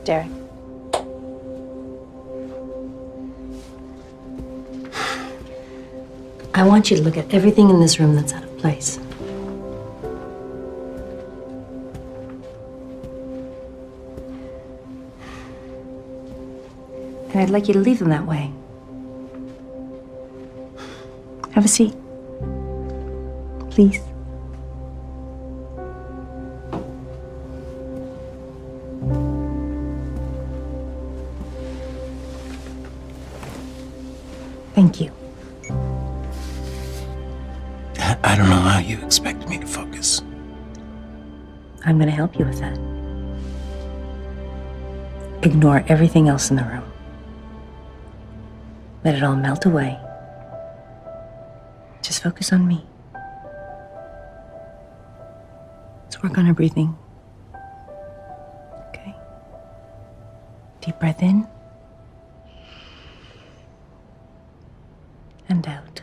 Derek. I want you to look at everything in this room that's out of place. And I'd like you to leave them that way. Have a seat. Please. Thank you. I don't know how you expect me to focus. I'm going to help you with that. Ignore everything else in the room. Let it all melt away. Just focus on me. Let's work on our breathing. Okay. Deep breath in. And out.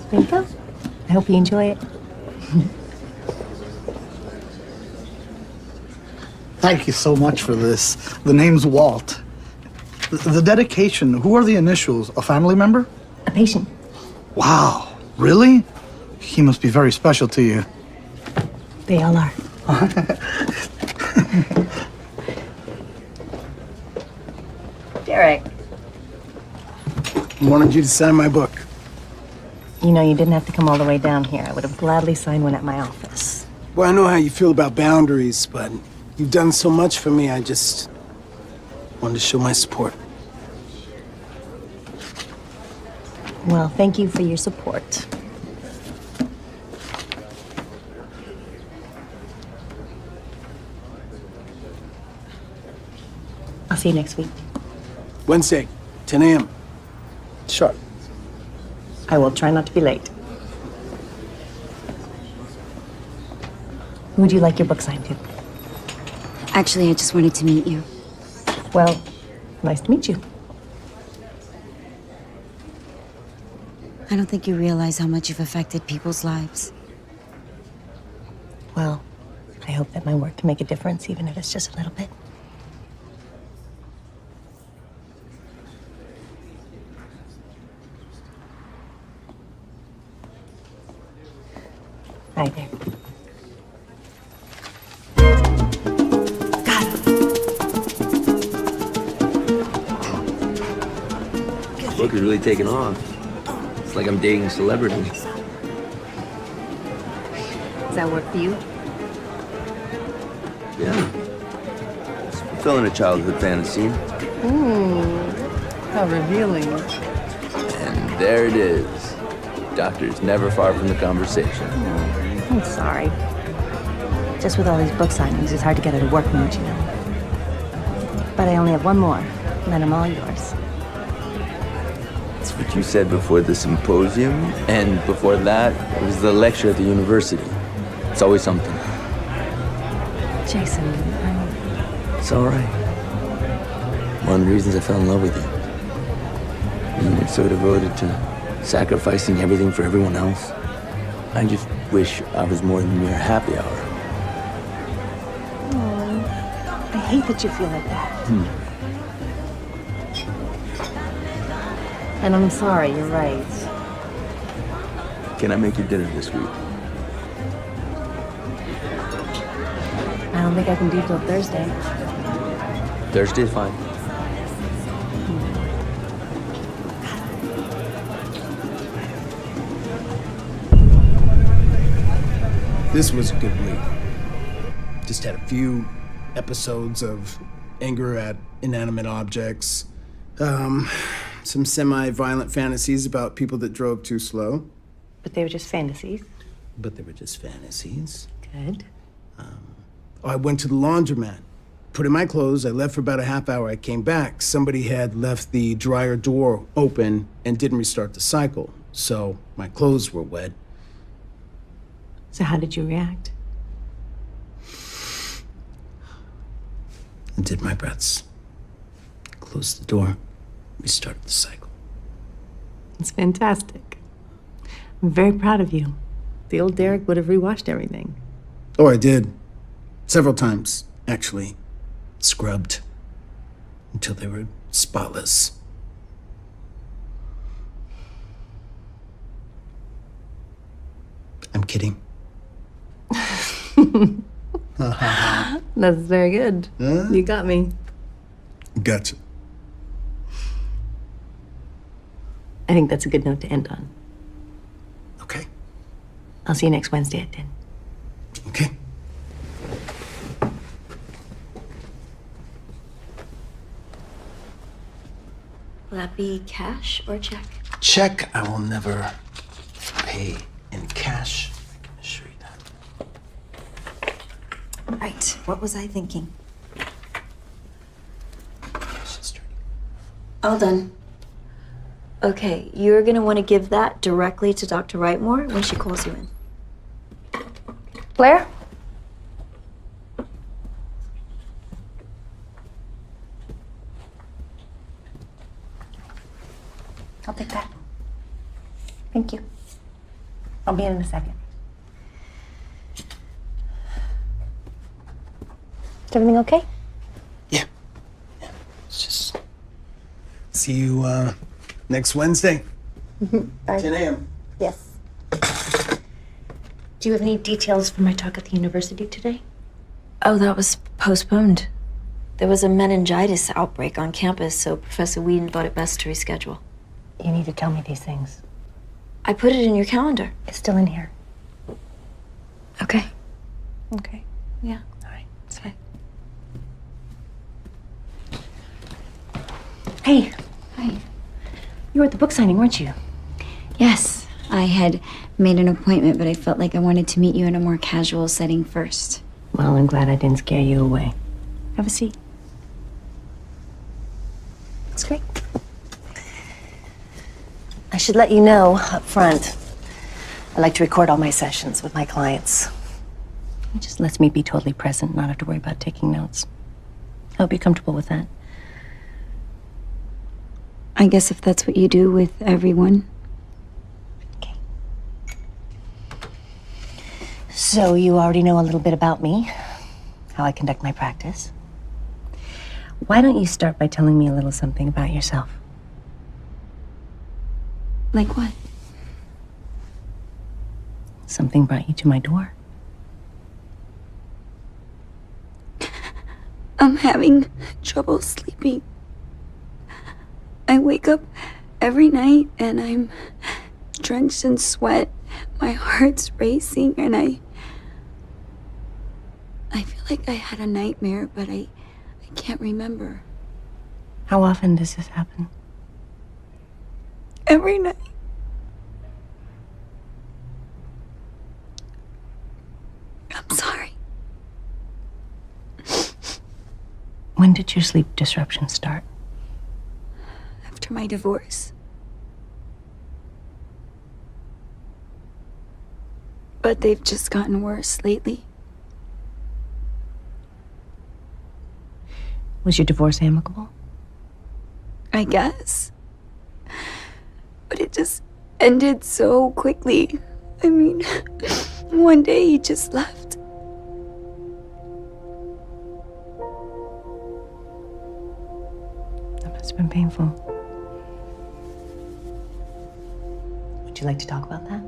There you go. I hope you enjoy it. Thank you so much for this. The name's Walt. The dedication, who are the initials? A family member? A patient. Wow, really? He must be very special to you. They all are. Derek. I wanted you to sign my book. You know, you didn't have to come all the way down here. I would have gladly signed one at my office. Well, I know how you feel about boundaries, but you've done so much for me, I just wanted to show my support. Well, thank you for your support. I'll see you next week. Wednesday, 10 a.m. Sharp. I will try not to be late. Who would you like your book signed to? Actually, I just wanted to meet you. Well, nice to meet you. I don't think you realize how much you've affected people's lives. Well, I hope that my work can make a difference, even if it's just a little bit. Hi there. This book is really taking off. It's like I'm dating a celebrity. Does that work for you? Yeah. It's fulfilling a childhood fantasy. How revealing. And there it is. Doctor's never far from the conversation. I'm sorry. Just with all these book signings, it's hard to get out of work mood, you know. But I only have one more, and then I'm all yours. That's what you said before the symposium, and before that, it was the lecture at the university. It's always something. Jason, It's all right. One of the reasons I fell in love with you. You're so devoted to sacrificing everything for everyone else. I just wish I was more than your happy hour. I hate that you feel like that. And I'm sorry, you're right. Can I make you dinner this week? I don't think I can do till Thursday. Thursday's fine. This was a good week. Just had a few episodes of anger at inanimate objects. Some semi-violent fantasies about people that drove too slow. But they were just fantasies. But they were just fantasies. Good. I went to the laundromat, put in my clothes. I left for about a half hour. I came back. Somebody had left the dryer door open and didn't restart the cycle. So my clothes were wet. So how did you react? I did my best. Closed the door, restarted the cycle. It's fantastic. I'm very proud of you. The old Derek would have rewatched everything. Oh, I did. Several times, actually. Scrubbed. Until they were spotless. I'm kidding. That's very good. You got me. Gotcha. I think that's a good note to end on. Okay. I'll see you next Wednesday at 10. Okay. Will that be cash or check? Check, I will never pay in cash. I can assure you that. Right. What was I thinking? Cash is dirty. All done. Okay, you're gonna want to give that directly to Dr. Wrightmore when she calls you in. Blair? I'll take that. Thank you. I'll be in a second. Is everything okay? Yeah. It's just. See you next Wednesday. 10 a.m. Yes. Do you have any details for my talk at the university today? Oh, that was postponed. There was a meningitis outbreak on campus, so Professor Whedon thought it best to reschedule. You need to tell me these things. I put it in your calendar. It's still in here. Okay. Okay. Yeah. All right. It's fine. Hey, Hi. you were at the book signing, weren't you? Yes, I had made an appointment, but I felt like I wanted to meet you in a more casual setting first. Well, I'm glad I didn't scare you away. Have a seat. That's great. I should let you know up front, I like to record all my sessions with my clients. It just lets me be totally present, not have to worry about taking notes. I hope you're comfortable with that. I guess if that's what you do with everyone. Okay. So you already know a little bit about me, how I conduct my practice. Why don't you start by telling me a little something about yourself? Like what? Something brought you to my door. I'm having trouble sleeping. I wake up every night and I'm drenched in sweat. My heart's racing and I feel like I had a nightmare, but I can't remember. How often does this happen? Every night. I'm sorry. When did your sleep disruption start? After my divorce. But they've just gotten worse lately. Was your divorce amicable? I guess. But it just ended so quickly. I mean, one day he just left. That must have been painful. Would you like to talk about that?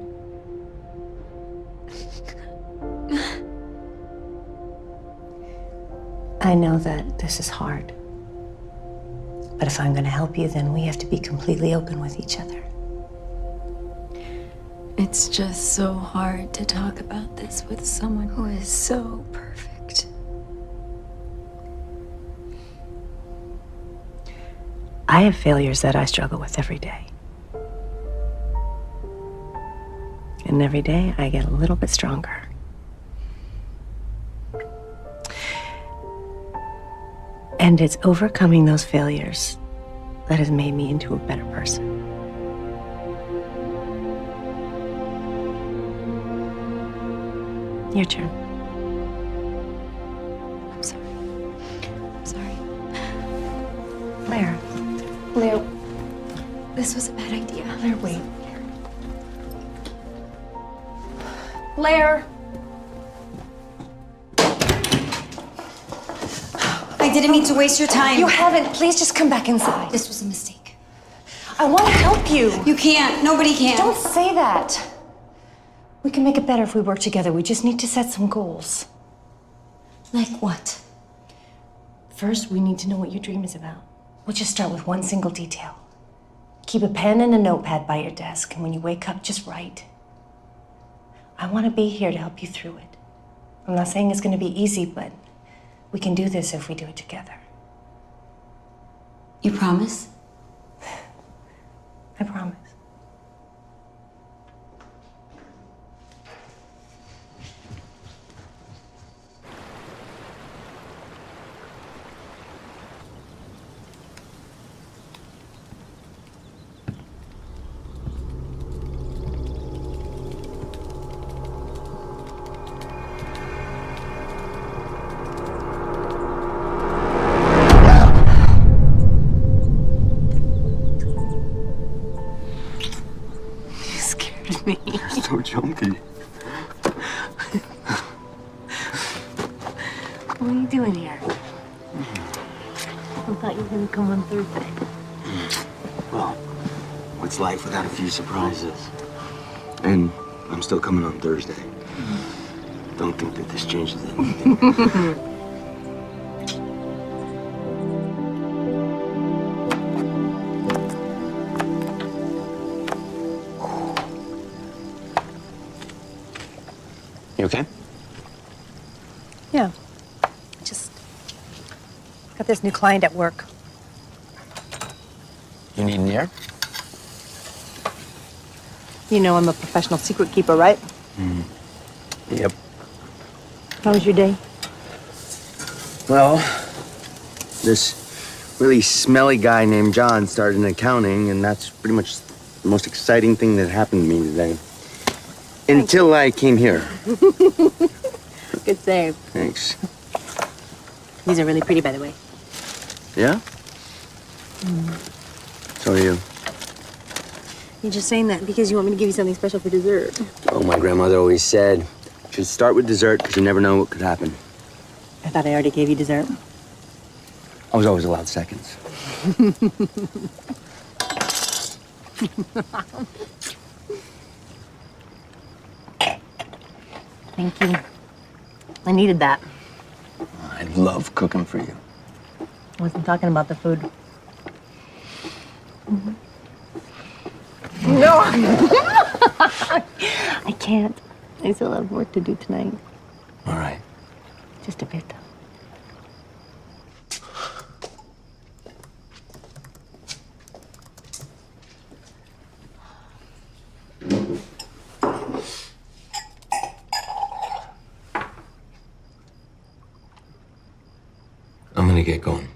I know that this is hard. But if I'm going to help you, then we have to be completely open with each other. It's just so hard to talk about this with someone who is so perfect. I have failures that I struggle with every day. And every day I get a little bit stronger. And it's overcoming those failures that has made me into a better person. Your turn. I'm sorry. I'm sorry. Blair. Leo, This was a bad idea. Blair, wait. Blair! I didn't mean to waste your time. You haven't. Please just come back inside. This was a mistake. I want to help you. You can't. Nobody can. Don't say that. We can make it better if we work together. We just need to set some goals. Like what? First, we need to know what your dream is about. We'll just start with one single detail. Keep a pen and a notepad by your desk, and when you wake up, just write. I want to be here to help you through it. I'm not saying it's going to be easy, but we can do this if we do it together. You promise? I promise. Me. You're so jumpy. What are you doing here? I thought you were going to come on Thursday. Well, what's life without a few surprises? And I'm still coming on Thursday. Don't think that this changes anything. You okay? Yeah. Just got this new client at work. You need an ear? You know I'm a professional secret keeper, right? Yep. How was your day? Well, this really smelly guy named John started in accounting, and that's pretty much the most exciting thing that happened to me today. Until I came here. Good save. Thanks. These are really pretty, by the way. Yeah? So are you. You're just saying that because you want me to give you something special for dessert. Oh, my grandmother always said, you should start with dessert because you never know what could happen. I thought I already gave you dessert. I was always allowed seconds. Thank you. I needed that. I love cooking for you. I wasn't talking about the food. No! I can't. I still have work to do tonight. All right. Just a bit, though. I'm gonna get going.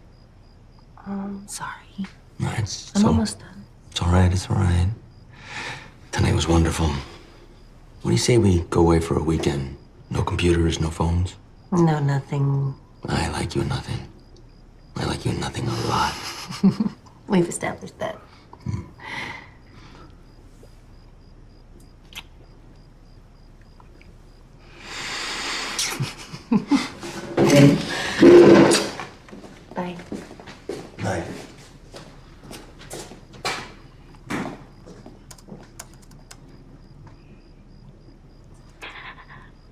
Sorry. No, I'm almost done. It's all right. It's all right. Tonight was wonderful. What do you say we go away for a weekend? No computers, no phones? No, nothing. I like you nothing. I like you nothing a lot. We've established that. Bye. Bye.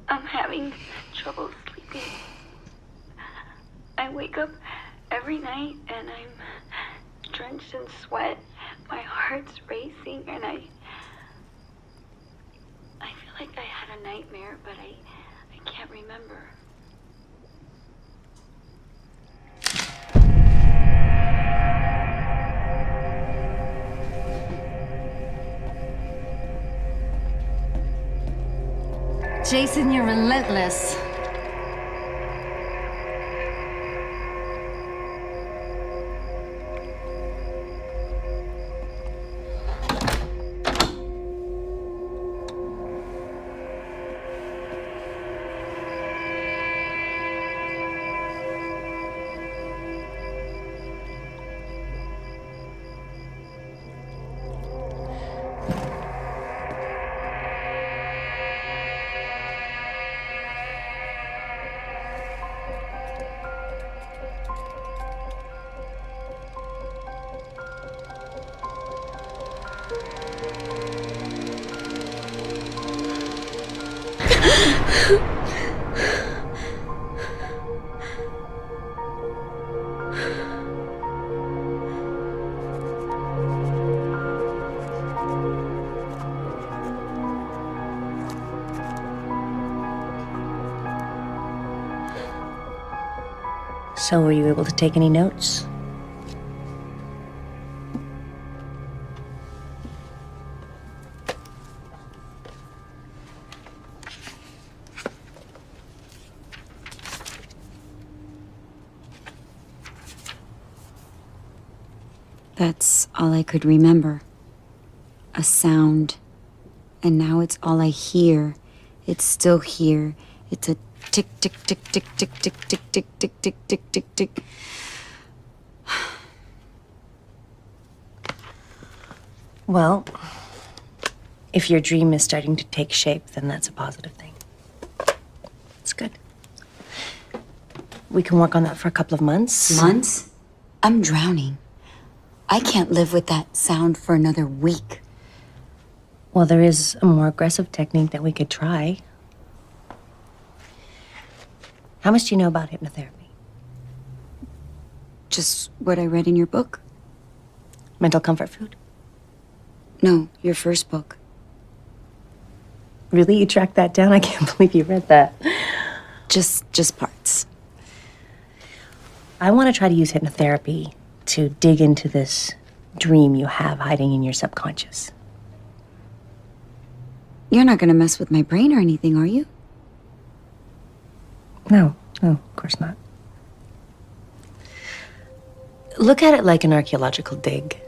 I'm having trouble sleeping. I wake up every night and I'm drenched in sweat. My heart's racing and I feel like I had a nightmare, but I can't remember. Jason, you're relentless. So, were you able to take any notes? That's all I could remember. A sound. And now it's all I hear. It's still here. It's a tick, tick, tick, tick, tick, tick, tick, tick, tick, tick, tick, tick, tick. Well, if your dream is starting to take shape, then that's a positive thing. It's good. We can work on that for a couple of months. Months? I'm drowning. I can't live with that sound for another week. Well, there is a more aggressive technique that we could try. How much do you know about hypnotherapy? Just what I read in your book. Mental comfort food? No, your first book. Really? You tracked that down? I can't believe you read that. Just parts. I want to try to use hypnotherapy to dig into this dream you have hiding in your subconscious. You're not gonna mess with my brain or anything, are you? No, of course not. Look at it like an archaeological dig.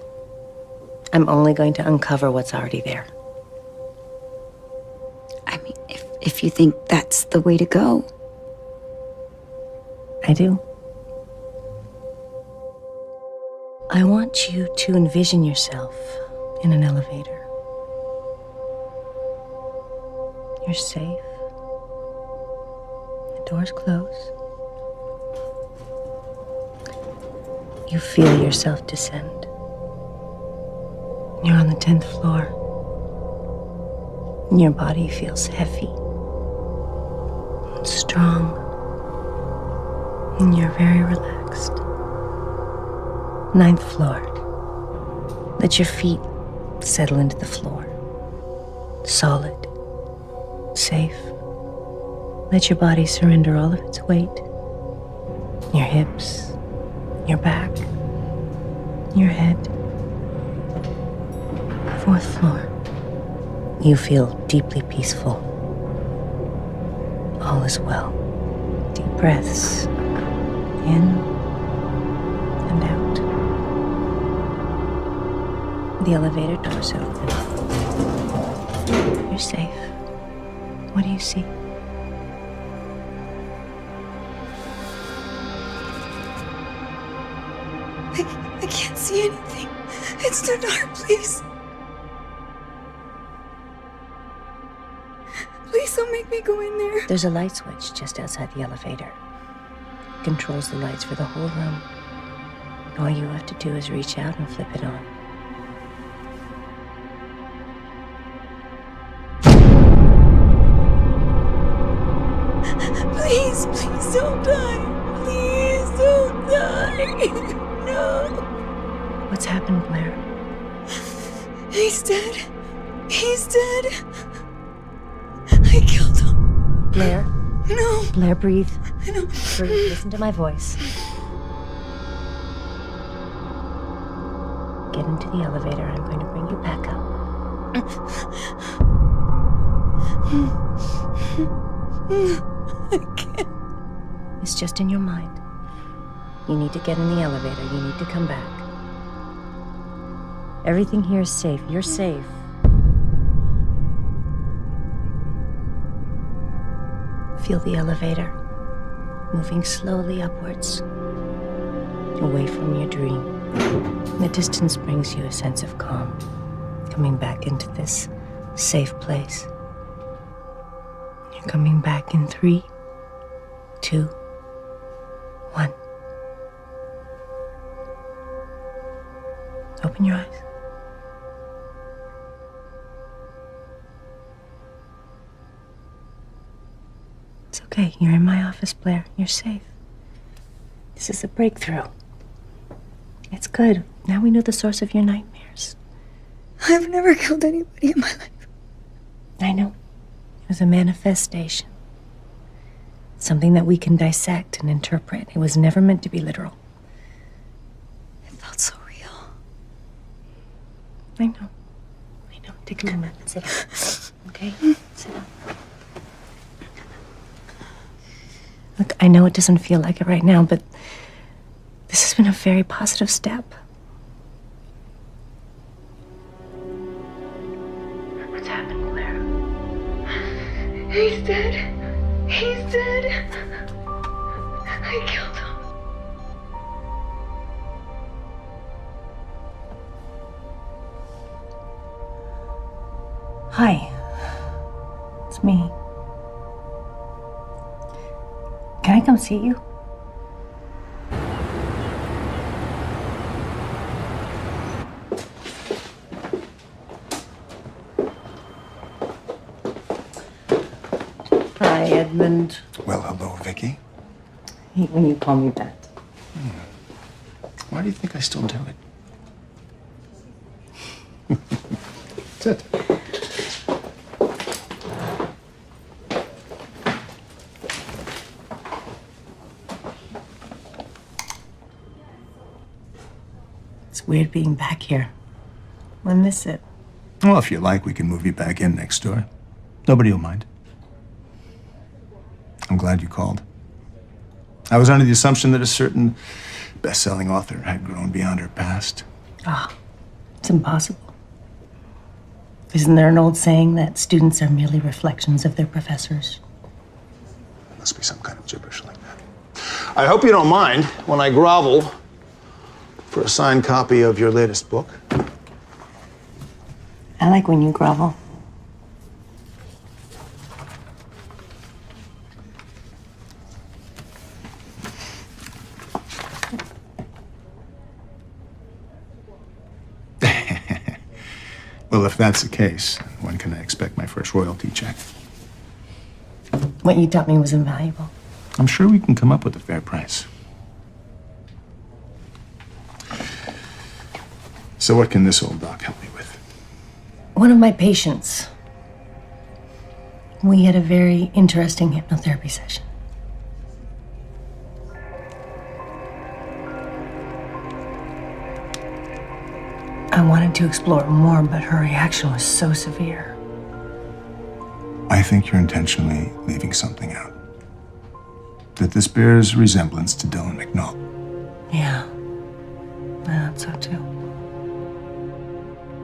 I'm only going to uncover what's already there. I mean, if you think that's the way to go. I do. I want you to envision yourself in an elevator. You're safe. The door's closed. You feel yourself descend. You're on the 10th floor. And your body feels heavy and strong. And you're very relaxed. 9th floor. Let your feet settle into the floor. Solid. Safe. Let your body surrender all of its weight. Your hips. Your back. Your head. 4th floor. You feel deeply peaceful. All is well. Deep breaths. In and out. The elevator doors open. You're safe. What do you see? I can't see anything. It's too dark, please. Please don't make me go in there. There's a light switch just outside the elevator. It controls the lights for the whole room. All you have to do is reach out and flip it on. Please don't die. Please don't die. No. What's happened, Blair? He's dead. He's dead. I killed him. Blair? No. Blair, breathe. No. Breathe. Listen to my voice. Get into the elevator. I'm going to bring you back up. I can't. It's just in your mind. You need to get in the elevator. You need to come back. Everything here is safe. You're safe. Feel the elevator moving slowly upwards, away from your dream. The distance brings you a sense of calm, coming back into this safe place. You're coming back in 3, 2, 1. Open your eyes. It's okay. You're in my office, Blair. You're safe. This is a breakthrough. It's good. Now we know the source of your nightmares. I've never killed anybody in my life. I know. It was a manifestation. Something that we can dissect and interpret. It was never meant to be literal. It felt so real. I know. Take a moment. Sit down. Okay? Sit down. Look, I know it doesn't feel like it right now, but this has been a very positive step. What's happened, Claire? He's dead. He's dead. I killed him. Hi. It's me. Can I come see you? Hi, Edmund. Well, hello, Vicky. I hate when you call me that. Why do you think I still do it? Sit. It's weird being back here. I miss it. Well, if you like, we can move you back in next door. Nobody will mind. I'm glad you called. I was under the assumption that a certain best-selling author had grown beyond her past. It's impossible. Isn't there an old saying that students are merely reflections of their professors? There must be some kind of gibberish like that. I hope you don't mind when I grovel for a signed copy of your latest book. I like when you grovel. Well, if that's the case, when can I expect my first royalty check? What you taught me was invaluable. I'm sure we can come up with a fair price. So what can this old doc help me with? One of my patients, we had a very interesting hypnotherapy session. I wanted to explore it more, but her reaction was so severe. I think you're intentionally leaving something out. That this bears resemblance to Dylan McNaught. Yeah, I thought so too.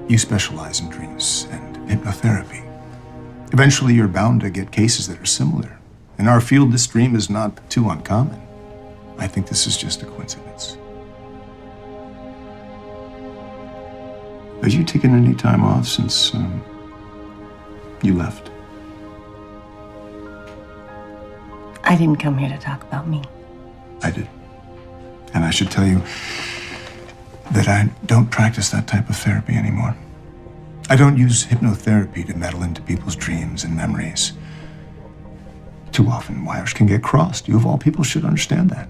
You specialize in dreams and hypnotherapy. Eventually, you're bound to get cases that are similar. In our field, this dream is not too uncommon. I think this is just a coincidence. Have you taken any time off since you left? I didn't come here to talk about me. I did. And I should tell you that I don't practice that type of therapy anymore. I don't use hypnotherapy to meddle into people's dreams and memories. Too often, wires can get crossed. You, of all people, should understand that.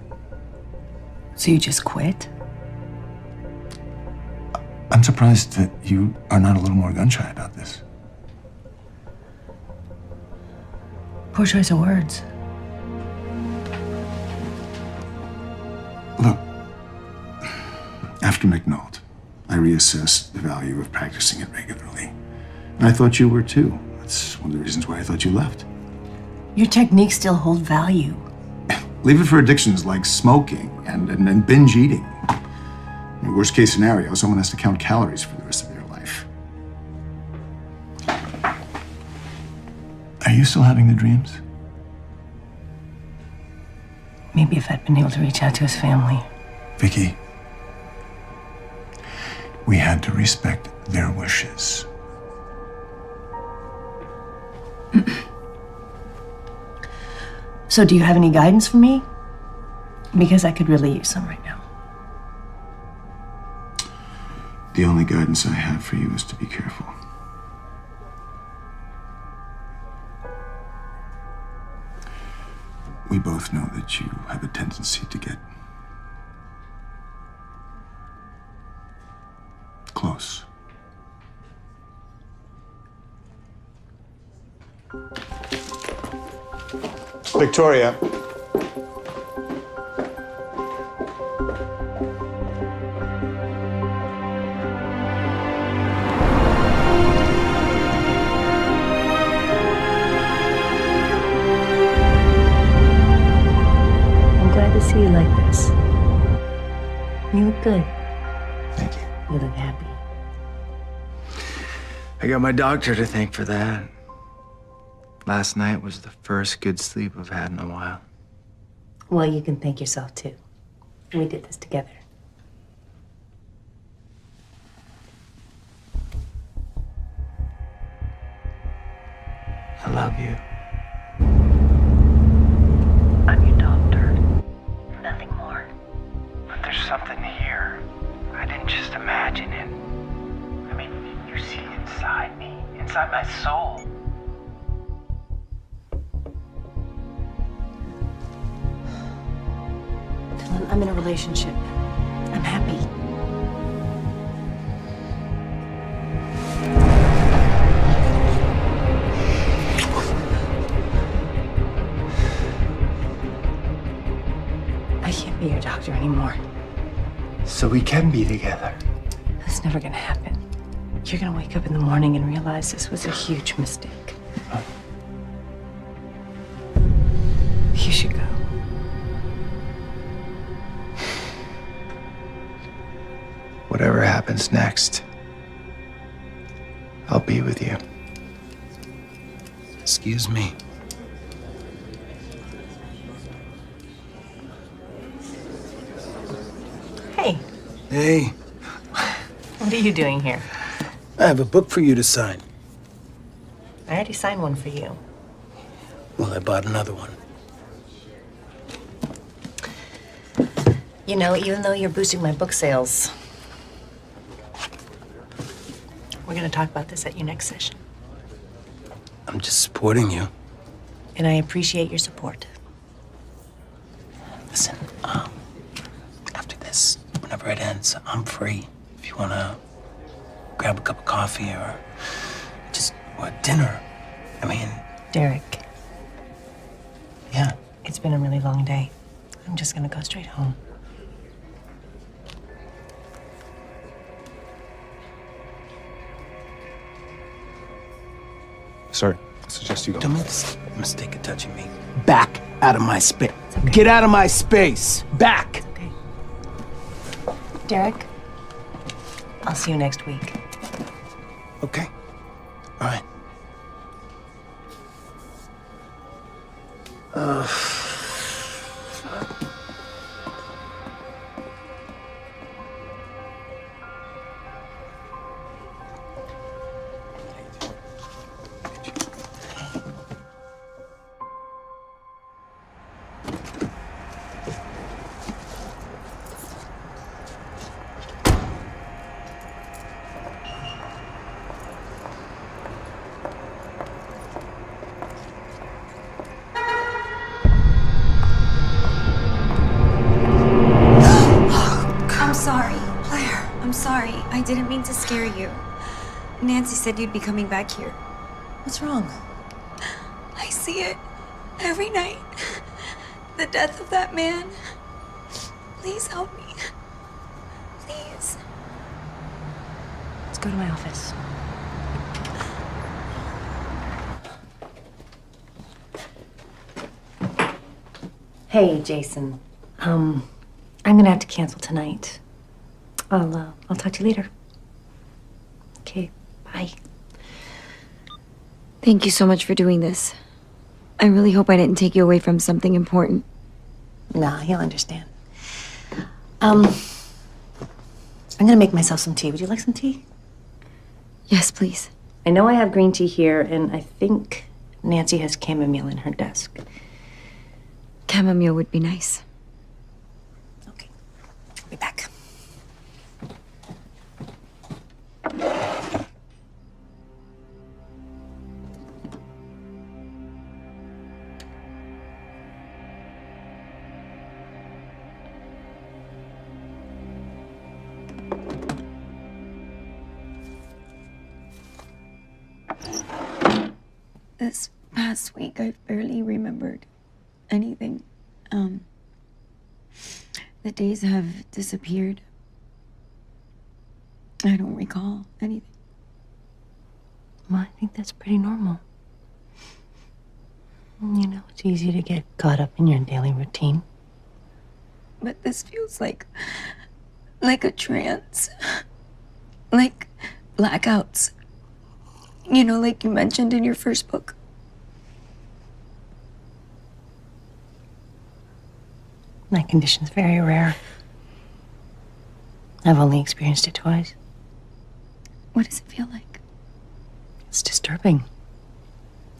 So you just quit? I'm surprised that you are not a little more gun-shy about this. Poor choice of words. Look, after McNaught, I reassessed the value of practicing it regularly. And I thought you were too. That's one of the reasons why I thought you left. Your techniques still hold value. Leave it for addictions like smoking and binge eating. In the worst case scenario, someone has to count calories for the rest of their life. Are you still having the dreams? Maybe if I'd been able to reach out to his family. Vicky, we had to respect their wishes. So do you have any guidance for me? Because I could really use some right now. The only guidance I have for you is to be careful. We both know that you have a tendency to get close. Victoria, good. Thank you. You look happy. I got my doctor to thank for that. Last night was the first good sleep I've had in a while. Well, you can thank yourself too. We did this together. I love you. I'm your doctor. Nothing more. But there's something here. I didn't just imagine it. I mean, you see inside me, inside my soul. Dylan, I'm in a relationship. I'm happy. I can't be your doctor anymore. So we can be together. That's never gonna happen. You're gonna wake up in the morning and realize this was a huge mistake. You should go. Whatever happens next, I'll be with you. Excuse me. Hey, Hey, what are you doing here? I have a book for you to sign. I already signed one for you. Well, I bought another one. You know, even though you're boosting my book sales, we're gonna talk about this at your next session. I'm just supporting you. And I appreciate your support. Listen, after this, whenever it ends, I'm free. If you wanna grab a cup of coffee or dinner. I mean, Derek, yeah. it's been a really long day. I'm just gonna go straight home. Sir, I suggest you go. Don't make this mistake of touching me. Back out of my space. Get out of my space. Back. Okay. Derek, I'll see you next week. Okay. All right. I'm sorry, Claire. I'm sorry. I didn't mean to scare you. Nancy said you'd be coming back here. What's wrong? I see it every night. The death of that man. Please help me. Please. Let's go to my office. Hey, Jason. I'm gonna have to cancel tonight. I'll talk to you later. Okay, bye. Thank you so much for doing this. I really hope I didn't take you away from something important. Nah, he'll understand. I'm gonna make myself some tea. Would you like some tea? Yes, please. I know I have green tea here, and I think Nancy has chamomile in her desk. Chamomile would be nice. Okay, I'll be back. This past week, I've barely remembered anything. The days have disappeared. I don't recall anything. Well, I think that's pretty normal. You know, it's easy to get caught up in your daily routine. But this feels like like a trance. Like blackouts. You know, like you mentioned in your first book. My condition's very rare. I've only experienced it twice. What does it feel like? It's disturbing.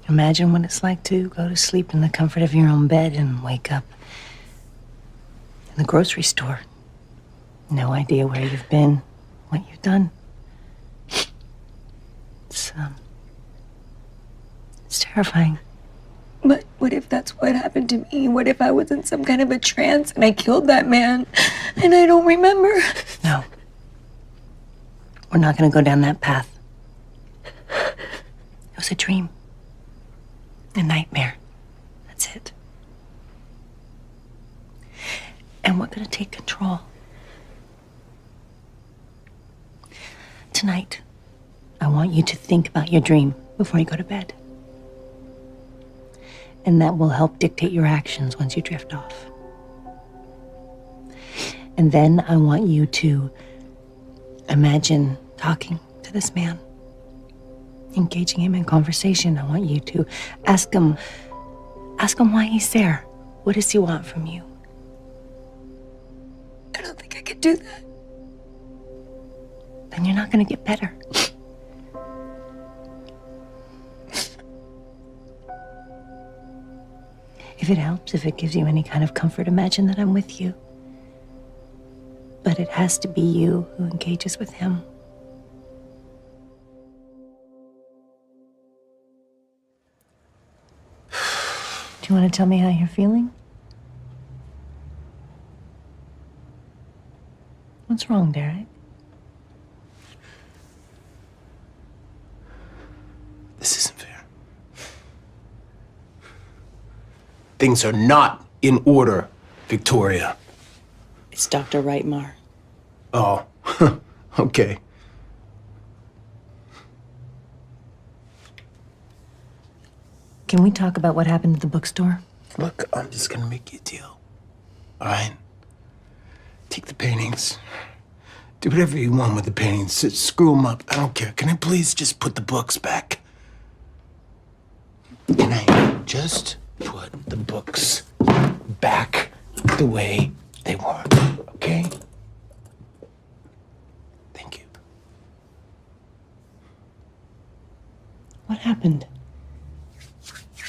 Imagine what it's like to go to sleep in the comfort of your own bed and wake up in the grocery store. No idea where you've been, what you've done. It's terrifying. But what if that's what happened to me? What if I was in some kind of a trance and I killed that man and I don't remember? No. We're not gonna go down that path. It was a dream. A nightmare. That's it. And we're gonna take control. Tonight, I want you to think about your dream before you go to bed. And that will help dictate your actions once you drift off. And then I want you to imagine talking to this man, engaging him in conversation. I want you to ask him why he's there. What does he want from you? I don't think I could do that. Then you're not gonna get better. If it helps, if it gives you any kind of comfort, imagine that I'm with you. But it has to be you who engages with him. Do you want to tell me how you're feeling? What's wrong, Derek? This isn't fair. Things are not in order, Victoria. It's Dr. Reitmar. Oh, okay. Can we talk about what happened at the bookstore? Look, I'm just gonna make you a deal. All right? Take the paintings. Do whatever you want with the paintings. Just screw them up. I don't care. Can I please just put the books back? Can I just put the books back the way they were, okay? Thank you. What happened?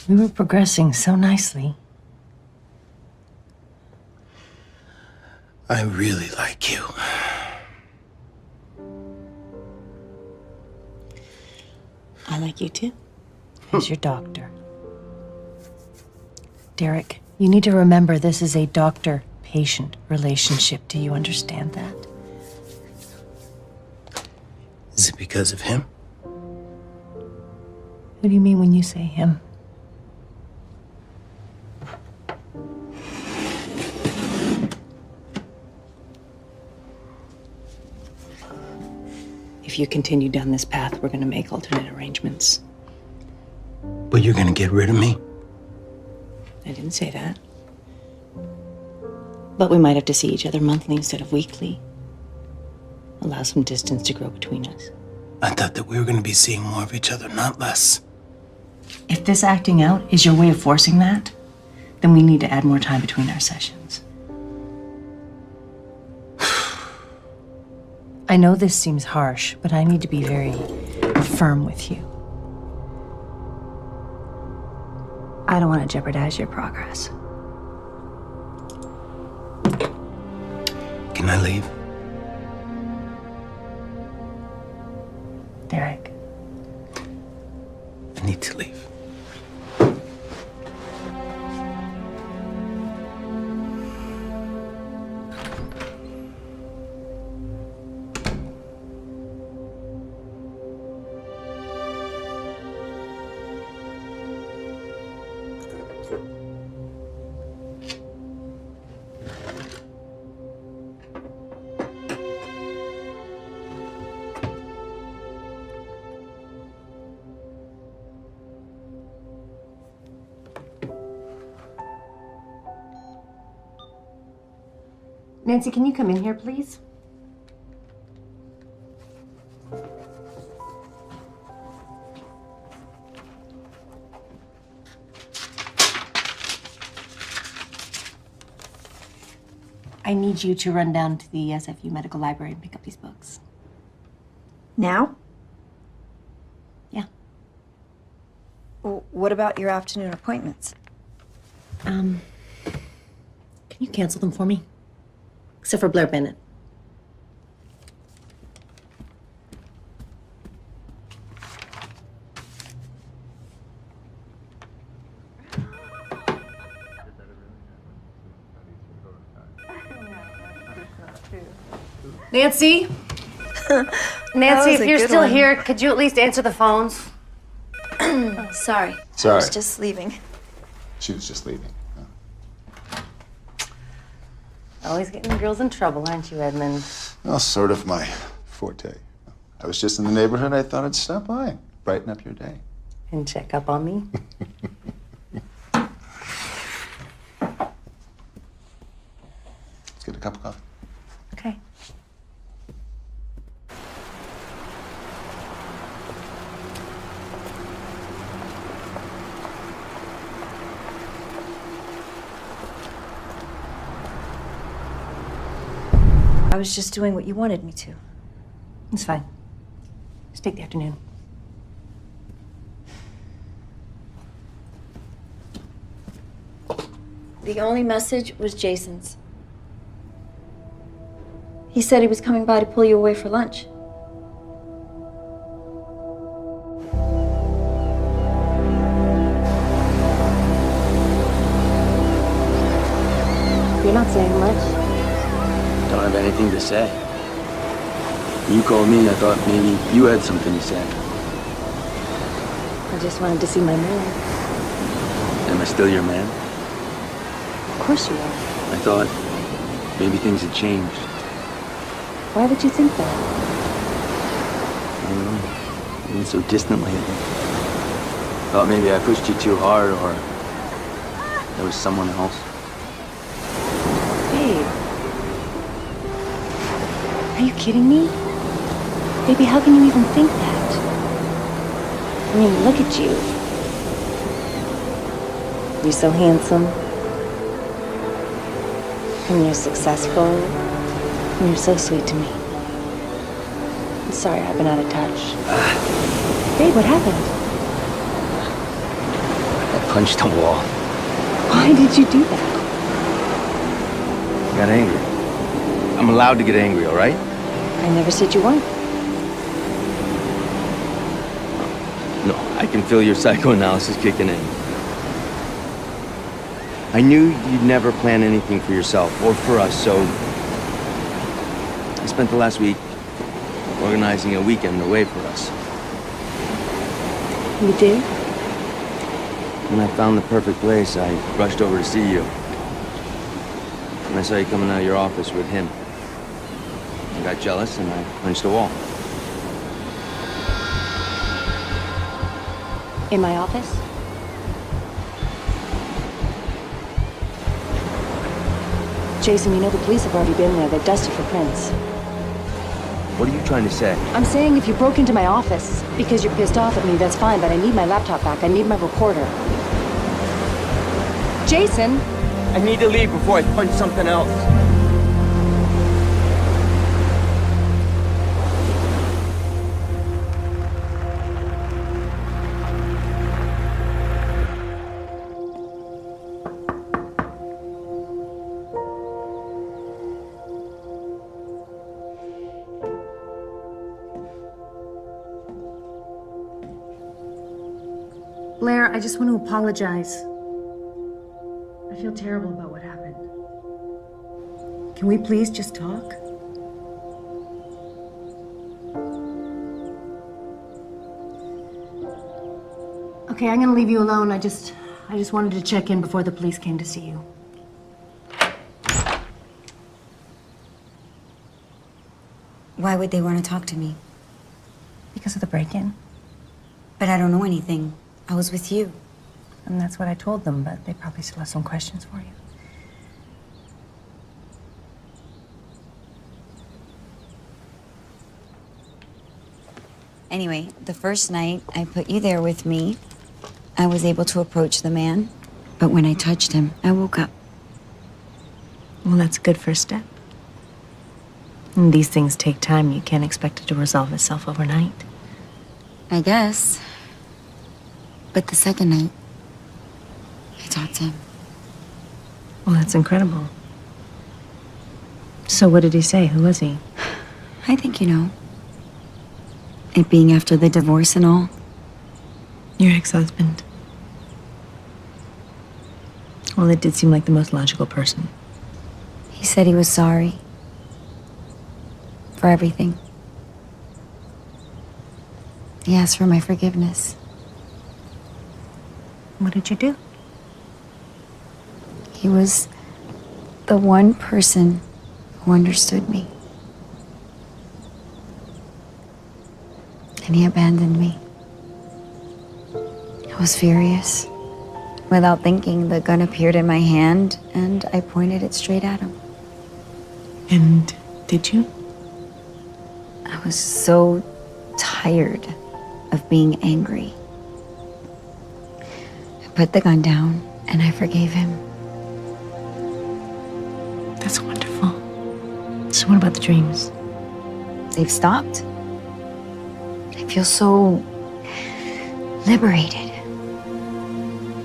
We were progressing so nicely. I really like you. I like you too. Here's your doctor. Derek, you need to remember this is a doctor-patient relationship. Do you understand that? Is it because of him? Who do you mean when you say him? If you continue down this path, we're gonna make alternate arrangements. But you're gonna get rid of me? I didn't say that. But we might have to see each other monthly instead of weekly. Allow some distance to grow between us. I thought that we were gonna be seeing more of each other, not less. If this acting out is your way of forcing that, then we need to add more time between our sessions. I know this seems harsh, but I need to be very firm with you. I don't want to jeopardize your progress. Can I leave? Derek. I need to leave. Nancy, can you come in here, please? I need you to run down to the SFU Medical Library and pick up these books. Now? Yeah. Well, what about your afternoon appointments? Can you cancel them for me? Except for Blair Bennett. Nancy? Nancy, was if a you're good still one. here, could you at least answer the phones? Sorry. I Sorry. was just leaving. She was just leaving. Always getting girls in trouble, aren't you, Edmund? Well, sort of my forte. I was just in the neighborhood. I thought I'd stop by, brighten up your day. And check up on me? Let's get a cup of coffee. Okay. I was just doing what you wanted me to. It's fine. Just take the afternoon. The only message was Jason's. He said he was coming by to pull you away for lunch. You're not saying much. Don't have anything to say. You called me, I thought maybe you had something to say. I just wanted to see my man. Am I still your man? Of course you are. I thought maybe things had changed. Why would you think that? I don't know. You've been so distant lately. Thought maybe I pushed you too hard or there was someone else. Babe. Are you kidding me? Baby, how can you even think that? I mean, look at you. You're so handsome. And you're successful. And you're so sweet to me. I'm sorry I've been out of touch. Babe, what happened? I punched a wall. Why did you do that? I got angry. I'm allowed to get angry, all right? I never said you weren't. No, I can feel your psychoanalysis kicking in. I knew you'd never plan anything for yourself or for us, so I spent the last week organizing a weekend away for us. You did? When I found the perfect place, I rushed over to see you. And I saw you coming out of your office with him. I got jealous and I punched a wall. In my office? Jason, you know the police have already been there. They've dusted for prints. What are you trying to say? I'm saying if you broke into my office because you're pissed off at me, that's fine, but I need my laptop back. I need my recorder. Jason! I need to leave before I punch something else. Blair, I just want to apologize. I feel terrible about what happened. Can we please just talk? Okay, I'm gonna leave you alone. I just wanted to check in before the police came to see you. Why would they want to talk to me? Because of the break-in. But I don't know anything. I was with you. And that's what I told them, but they probably still have some questions for you. Anyway, the first night I put you there with me, I was able to approach the man. But when I touched him, I woke up. Well, that's a good first step. And these things take time. You can't expect it to resolve itself overnight. I guess. But the second night, I talked to him. Well, that's incredible. So what did he say? Who was he? I think you know. It being after the divorce and all. Your ex-husband. Well, it did seem like the most logical person. He said he was sorry. For everything. He asked for my forgiveness. What did you do? He was the one person who understood me. And he abandoned me. I was furious. Without thinking, the gun appeared in my hand, and I pointed it straight at him. And did you? I was so tired of being angry. I put the gun down, and I forgave him. That's wonderful. So what about the dreams? They've stopped. I feel so liberated.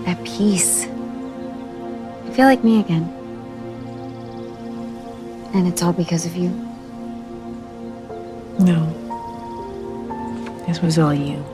At peace. I feel like me again. And it's all because of you. No. This was all you.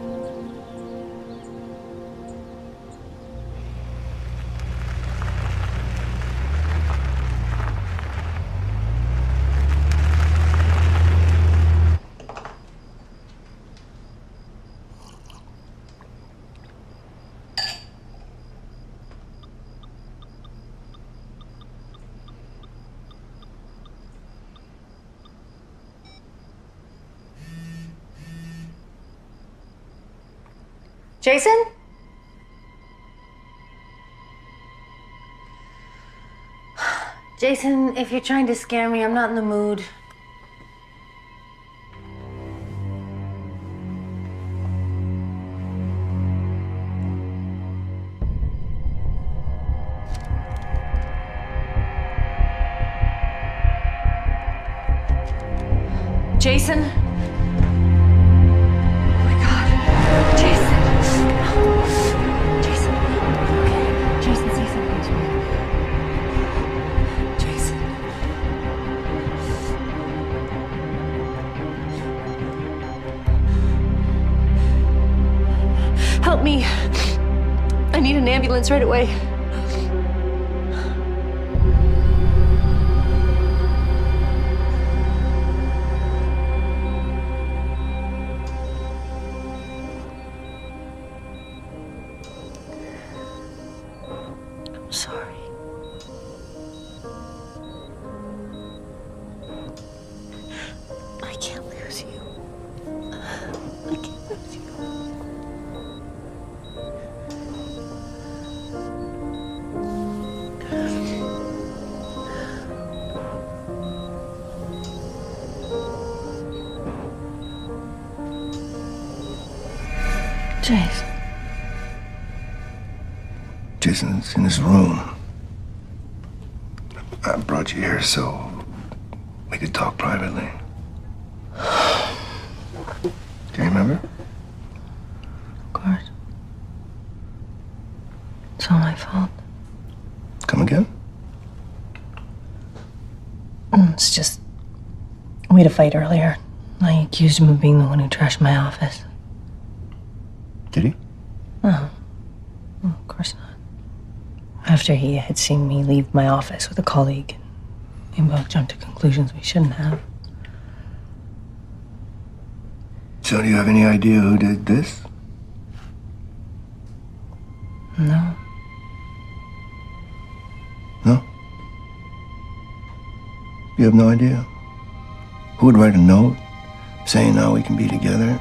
Jason? Jason, if you're trying to scare me, I'm not in the mood. Jason? Oh my God. Jason. Jason. Okay. Jason, say something to me. Jason. Help me. I need an ambulance right away. I'm sorry. I can't lose you. I can't lose you. Jason. Jason's in his room. I brought you here so we could talk privately. Do you remember? Of course. It's all my fault. Come again? It's just... we had a fight earlier. I accused him of being the one who trashed my office. Did he? No. Well, of course not. After he had seen me leave my office with a colleague, we both jumped to conclusions we shouldn't have. So do you have any idea who did this? No. No? You have no idea? Who would write a note saying now we can be together?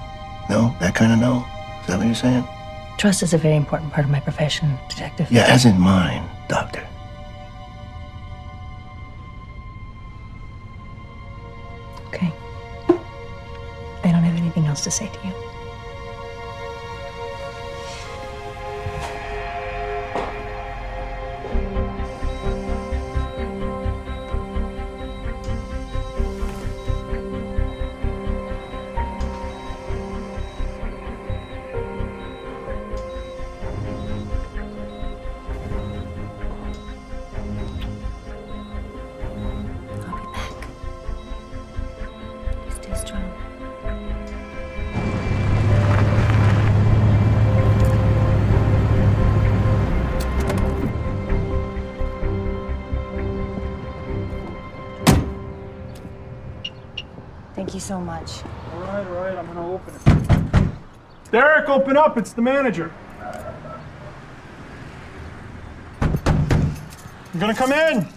No? That kind of no? Is that what you're saying? Trust is a very important part of my profession, detective. Yeah, as in mine, Doctor. Okay. I don't have anything else to say to you. so much. All right, I'm gonna open it. Derek, open up, it's the manager. I'm gonna come in.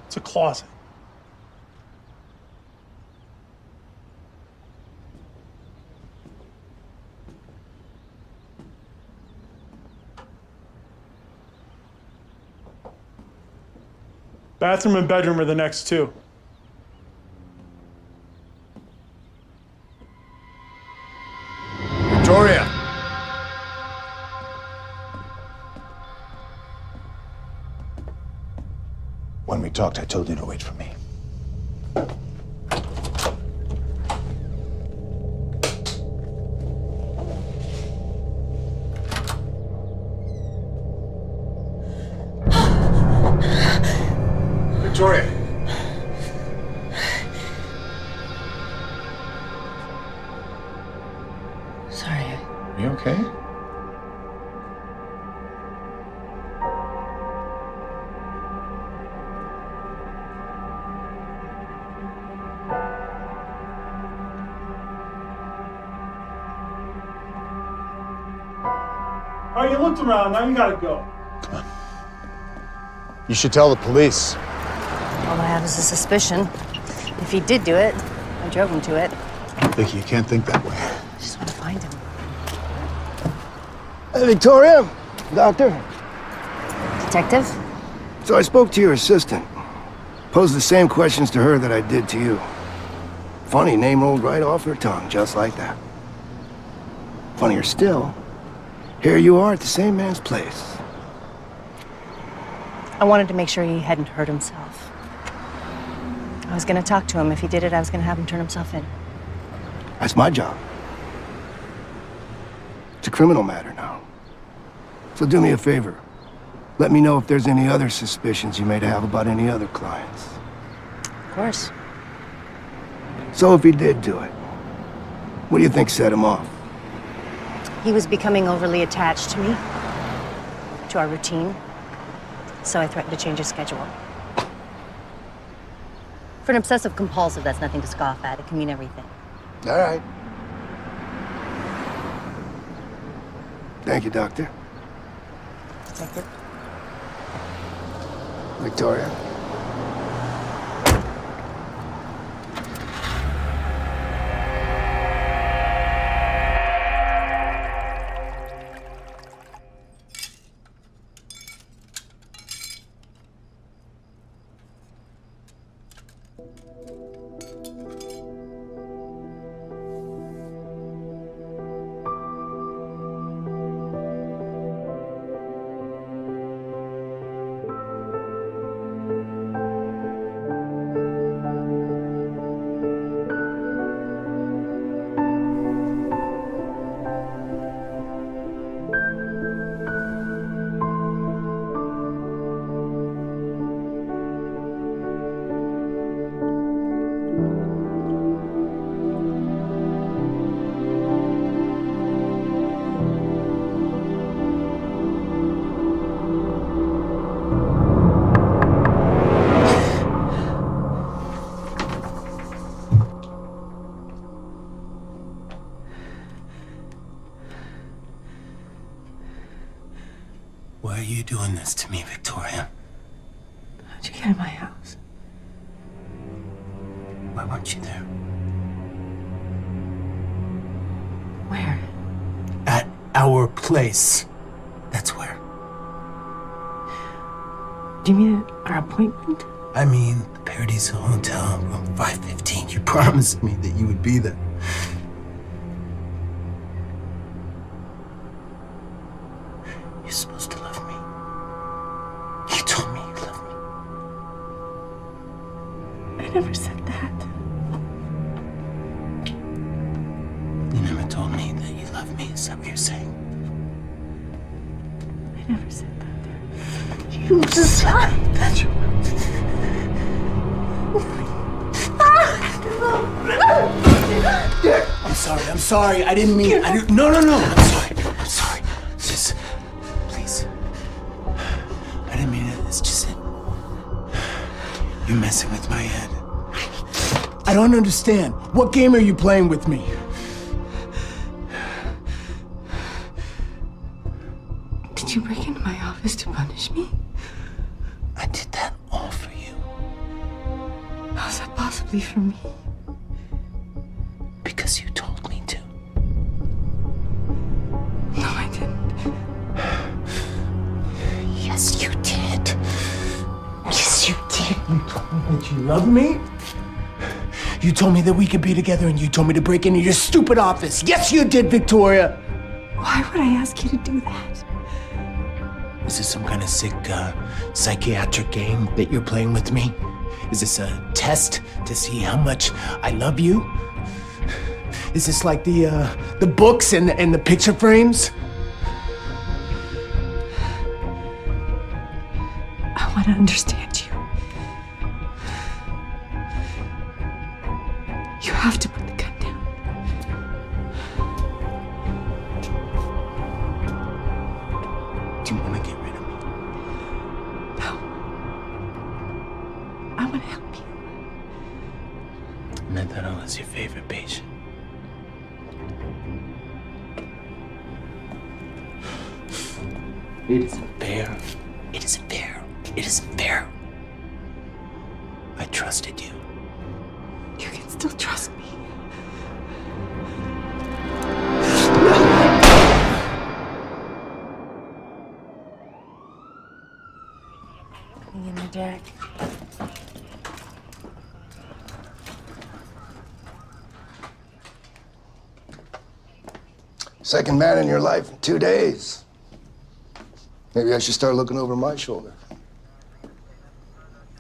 It's a closet. Bathroom and bedroom are the next two. Victoria! When we talked, I told you to wait for me. Victoria! Sorry. Are you okay? All right, you looked around, now you gotta go. Come on. You should tell the police. All I have is a suspicion. If he did do it, I drove him to it. Vicky, you can't think that way. I just want to find him. Victoria, doctor. Detective? So I spoke to your assistant. Posed the same questions to her that I did to you. Funny, name rolled right off her tongue, just like that. Funnier still, here you are at the same man's place. I wanted to make sure he hadn't hurt himself. I was gonna talk to him. If he did it, I was gonna have him turn himself in. That's my job. It's a criminal matter now. So do me a favor. Let me know if there's any other suspicions you may have about any other clients. Of course. So if he did do it, what do you think set him off? He was becoming overly attached to me, to our routine, so I threatened to change his schedule. For an obsessive-compulsive, that's nothing to scoff at. It can mean everything. All right. Thank you, Doctor. Detective? Victoria. Why are you doing this to me, Victoria? How'd you get in my house? Why weren't you there? Where? At our place. That's where. Do you mean our appointment? I mean, the Paradiso Hotel, room 515. You promised me that you would be there. You're supposed to love me. You told me you loved me. I never said that. You never told me that you loved me. Is that what you're saying? I never said that. You just lied. I'm sorry. I didn't mean it. No. I'm sorry. Just It's just it. You're messing with my head. I don't understand. What game are you playing with me? Did you break into my office to punish me? I did that all for you. How's that possibly for me? Because you told me to. No, I didn't. Yes, you did. Yes, you did. You told me that you love me. You told me that we could be together, and you told me to break into your stupid office. Yes, you did, Victoria. Why would I ask you to do that? Is this some kind of sick psychiatric game that you're playing with me? Is this a test to see how much I love you? Is this like the books and the picture frames? I want to understand you. You have to put the gun down. Do you want to get rid of me? No. I want to help you. And I thought I was your favorite patient. It isn't fair. It isn't fair. It isn't fair. I trusted you. You can still trust me. In the deck. Second man in your life in 2 days. Maybe I should start looking over my shoulder.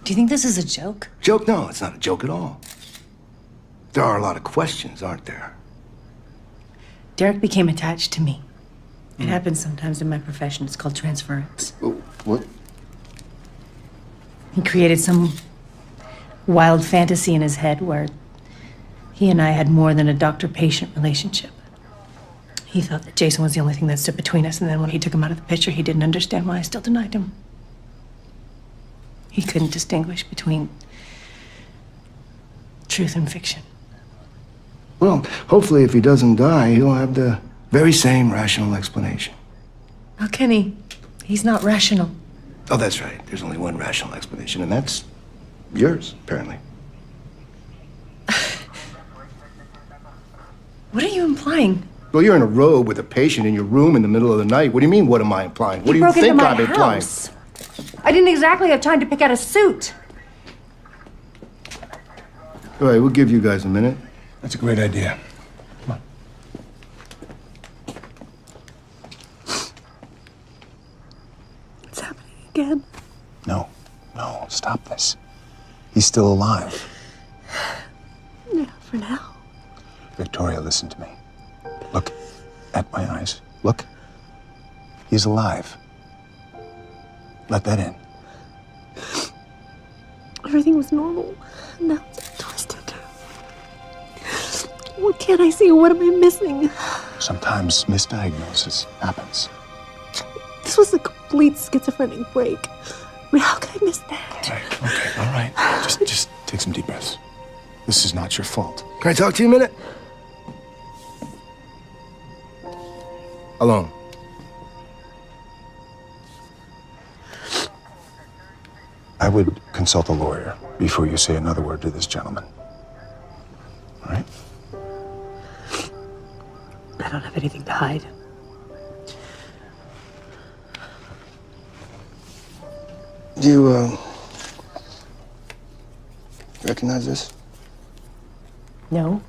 Do you think this is a joke? Joke? No, it's not a joke at all. There are a lot of questions, aren't there? Derek became attached to me. It happens sometimes in my profession. It's called transference. Oh, what? He created some wild fantasy in his head where he and I had more than a doctor-patient relationship. He thought that Jason was the only thing that stood between us, and then when he took him out of the picture, he didn't understand why I still denied him. He couldn't distinguish between truth and fiction. Well, hopefully if he doesn't die, he'll have the very same rational explanation. How can he? He's not rational. Oh, that's right. There's only one rational explanation, and that's yours, apparently. What are you implying? Well, you're in a robe with a patient in your room in the middle of the night. What do you mean, what am I implying? What do you think I'm implying? I didn't exactly have time to pick out a suit. All right, we'll give you guys a minute. That's a great idea. Come on. It's happening again. No, stop this. He's still alive. Yeah, for now. Victoria, listen to me. Look at my eyes. Look. He's alive. Let that in. Everything was normal. Now it's twisted. What can't I see? What am I missing? Sometimes misdiagnosis happens. This was a complete schizophrenic break. I mean, how could I miss that? Okay, all right. Just take some deep breaths. This is not your fault. Can I talk to you a minute? Alone. I would consult a lawyer before you say another word to this gentleman. All right? I don't have anything to hide. Do you, recognize this? No?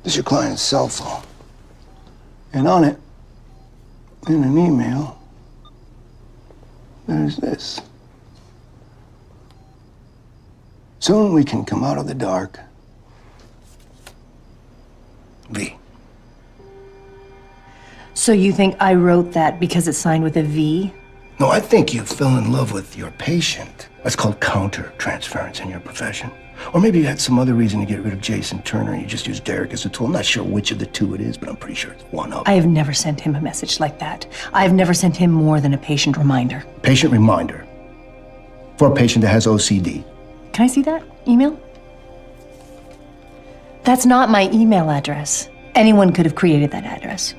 This is your client's cell phone. And on it, in an email, there's this. Soon we can come out of the dark. V. So you think I wrote that because it's signed with a V? No, I think you fell in love with your patient. That's called counter-transference in your profession. Or maybe you had some other reason to get rid of Jason Turner and you just used Derek as a tool. I'm not sure which of the two it is, but I'm pretty sure it's one of them. I have never sent him a message like that. I've never sent him more than a patient reminder. Patient reminder. for a patient that has OCD. Can I see that email? That's not my email address. Anyone could have created that address.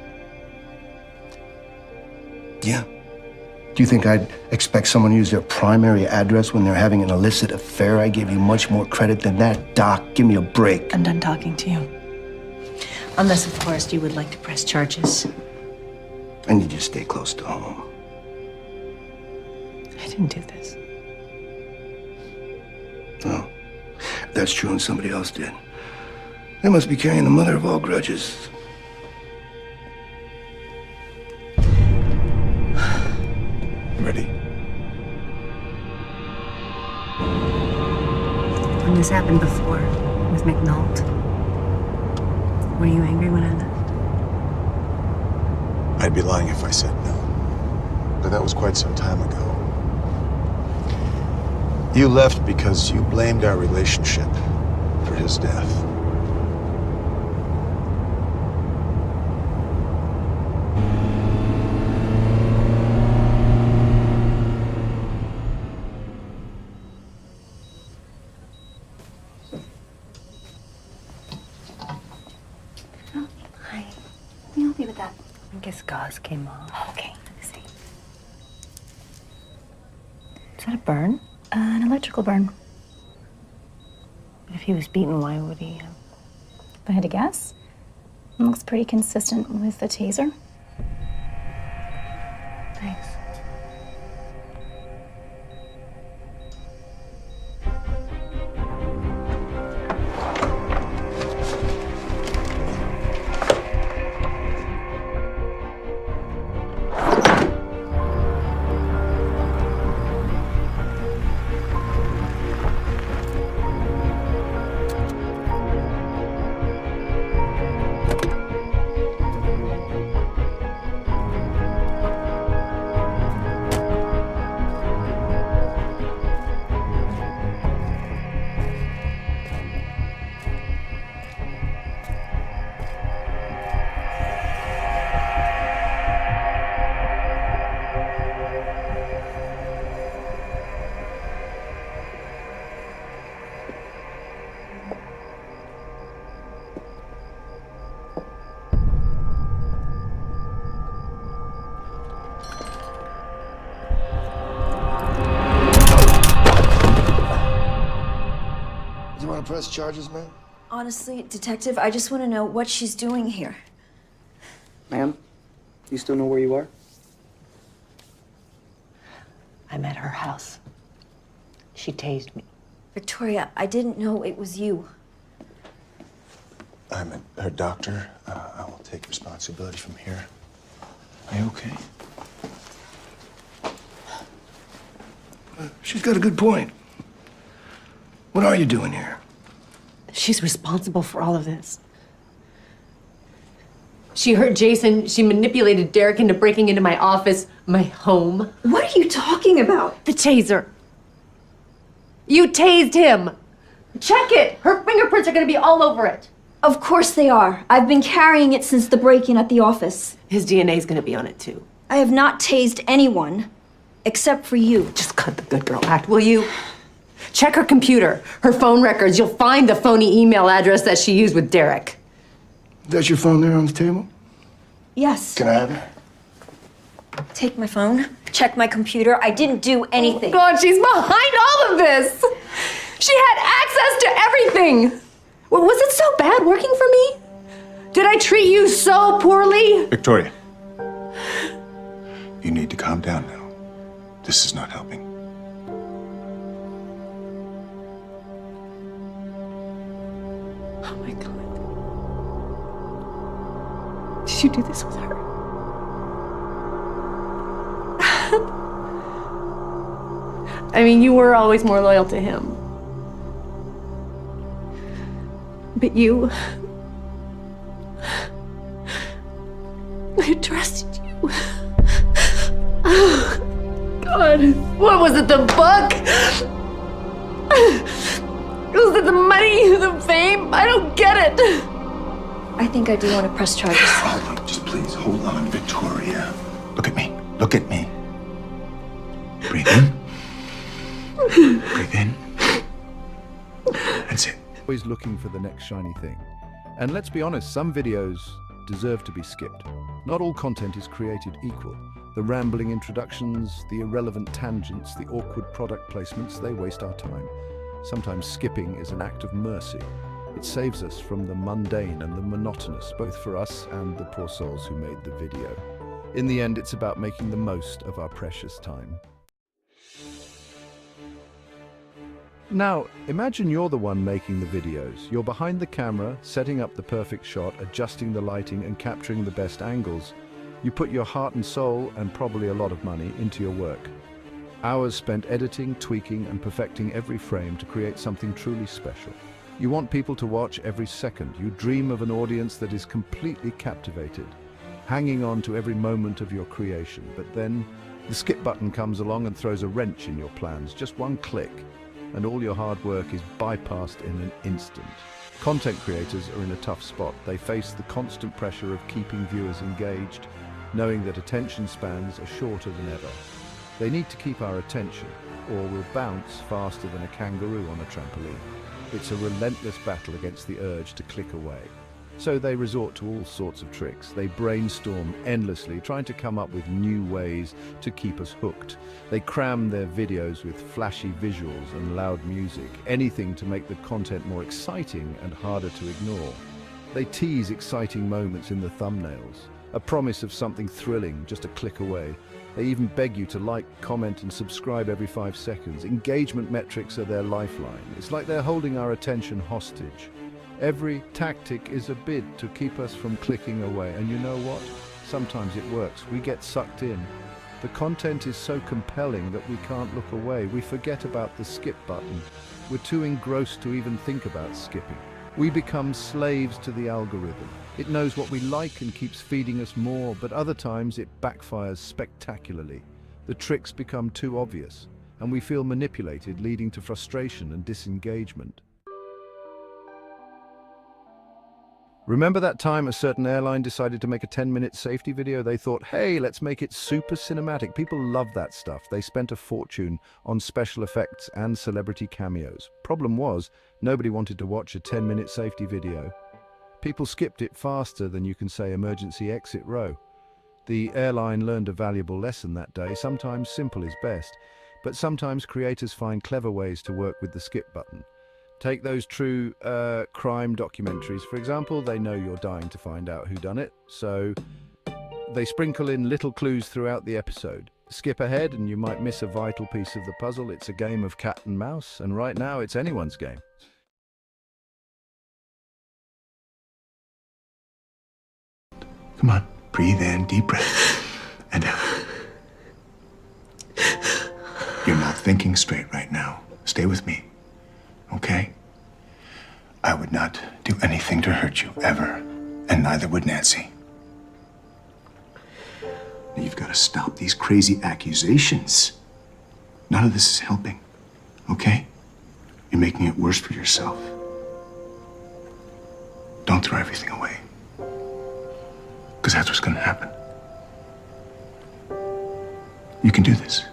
Yeah. Do you think I'd expect someone to use their primary address when they're having an illicit affair? I gave you much more credit than that, Doc. Give me a break. I'm done talking to you. Unless, of course, you would like to press charges. I need you to stay close to home. I didn't do this. Oh, if that's true and somebody else did, they must be carrying the mother of all grudges. Ready? When this happened before with McNult, were you angry when I left? I'd be lying if I said no. But that was quite some time ago. You left because you blamed our relationship for his death. Hi. Can you help me with that? I guess gauze came off. Oh, okay, let me see. Is that a burn? An electrical burn. But if he was beaten, why would he have? If I had to guess, it looks pretty consistent with the taser. Thanks. You want to press charges, man? Honestly, Detective, I just want to know what she's doing here. Ma'am, you still know where you are? I'm at her house. She tased me. Victoria, I didn't know it was you. I'm her doctor. I will take responsibility from here. Are you okay? She's got a good point. What are you doing here? She's responsible for all of this. She hurt Jason. She manipulated Derek into breaking into my office, my home. What are you talking about? The taser. You tased him. Check it. Her fingerprints are going to be all over it. Of course they are. I've been carrying it since the break-in at the office. His DNA is going to be on it, too. I have not tased anyone, except for you. Just cut the good girl act, will you? Check her computer, her phone records. You'll find the phony email address that she used with Derek. That's your phone there on the table? Yes. Can I have it? Take my phone, check my computer. I didn't do anything. Oh God, she's behind all of this. She had access to everything. Well, was it so bad working for me? Did I treat you so poorly? Victoria, you need to calm down now. This is not helping. Oh my God. Did you do this with her? I mean, you were always more loyal to him. But you... I trusted you. Oh, God. What was it, the book? Was it the money, the fame? I don't get it. I think I do want to press charges. Oh, just please hold on, Victoria. Look at me. Look at me. Breathe in. Breathe in. That's it. Always looking for the next shiny thing. And let's be honest, some videos deserve to be skipped. Not all content is created equal. The rambling introductions, the irrelevant tangents, the awkward product placements, they waste our time. Sometimes skipping is an act of mercy. It saves us from the mundane and the monotonous, both for us and the poor souls who made the video. In the end, it's about making the most of our precious time. Now, imagine you're the one making the videos. You're behind the camera, setting up the perfect shot, adjusting the lighting and capturing the best angles. You put your heart and soul, and probably a lot of money, into your work. Hours spent editing, tweaking and perfecting every frame to create something truly special. You want people to watch every second. You dream of an audience that is completely captivated, hanging on to every moment of your creation. But then the skip button comes along and throws a wrench in your plans. Just one click, and all your hard work is bypassed in an instant. Content creators are in a tough spot. They face the constant pressure of keeping viewers engaged, knowing that attention spans are shorter than ever. They need to keep our attention, or we'll bounce faster than a kangaroo on a trampoline. It's a relentless battle against the urge to click away. So they resort to all sorts of tricks. They brainstorm endlessly, trying to come up with new ways to keep us hooked. They cram their videos with flashy visuals and loud music, anything to make the content more exciting and harder to ignore. They tease exciting moments in the thumbnails, a promise of something thrilling just a click away. They even beg you to like, comment and subscribe every 5 seconds. Engagement metrics are their lifeline. It's like they're holding our attention hostage. Every tactic is a bid to keep us from clicking away. And you know what? Sometimes it works. We get sucked in. The content is so compelling that we can't look away. We forget about the skip button. We're too engrossed to even think about skipping. We become slaves to the algorithm. It knows what we like and keeps feeding us more, but other times it backfires spectacularly. The tricks become too obvious, and we feel manipulated, leading to frustration and disengagement. Remember that time a certain airline decided to make a 10-minute safety video? They thought, hey, let's make it super cinematic. People love that stuff. They spent a fortune on special effects and celebrity cameos. Problem was, nobody wanted to watch a 10-minute safety video. People skipped it faster than you can say emergency exit row. The airline learned a valuable lesson that day. Sometimes simple is best, but sometimes creators find clever ways to work with the skip button. Take those true crime documentaries, for example. They know you're dying to find out who done it, so they sprinkle in little clues throughout the episode. Skip ahead and you might miss a vital piece of the puzzle. It's a game of cat and mouse, and right now it's anyone's game. Come on, breathe in, deep breath, and out. You're not thinking straight right now. Stay with me, okay? I would not do anything to hurt you, ever, and neither would Nancy. Now you've got to stop these crazy accusations. None of this is helping, okay? You're making it worse for yourself. Don't throw everything away. Because that's what's going to happen. You can do this.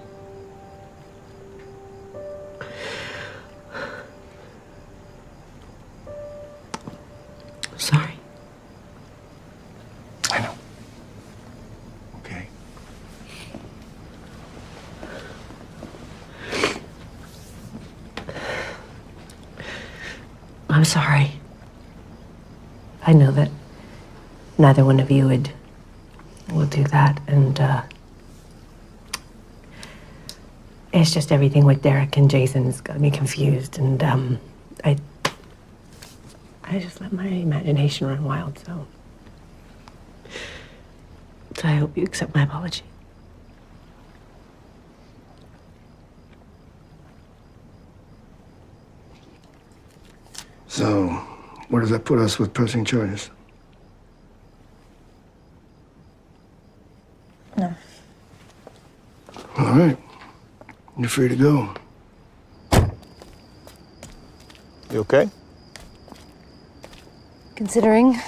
Sorry. I know. Okay. I'm sorry. I know that neither one of you would do that, and it's just everything with Derek and Jason has got me confused, and I just let my imagination run wild, so I hope you accept my apology. So, where does that put us with pressing charges? No. All right. You're free to go. You okay? Considering.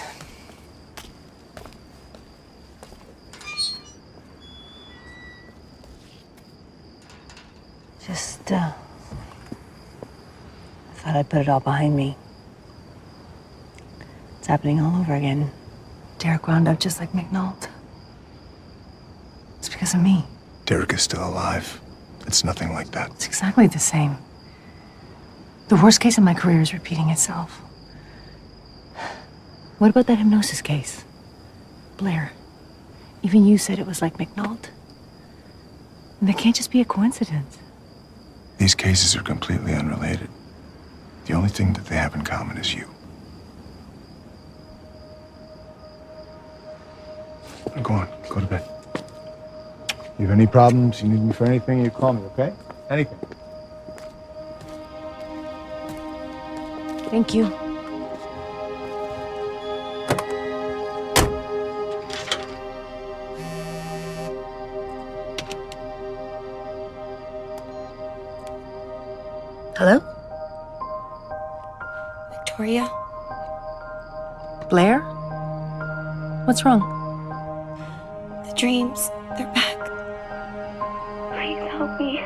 Just thought I'd put it all behind me. It's happening all over again. Derek wound up just like McNult. It's because of me. Derek is still alive. It's nothing like that. It's exactly the same. The worst case in my career is repeating itself. What about that hypnosis case? Blair, even you said it was like McNult. And that can't just be a coincidence. These cases are completely unrelated. The only thing that they have in common is you. Go on, go to bed. You have any problems, you need me for anything, you call me, okay? Anything. Thank you. Hello? Victoria? Blair? What's wrong? The dreams, they're back. Please help me.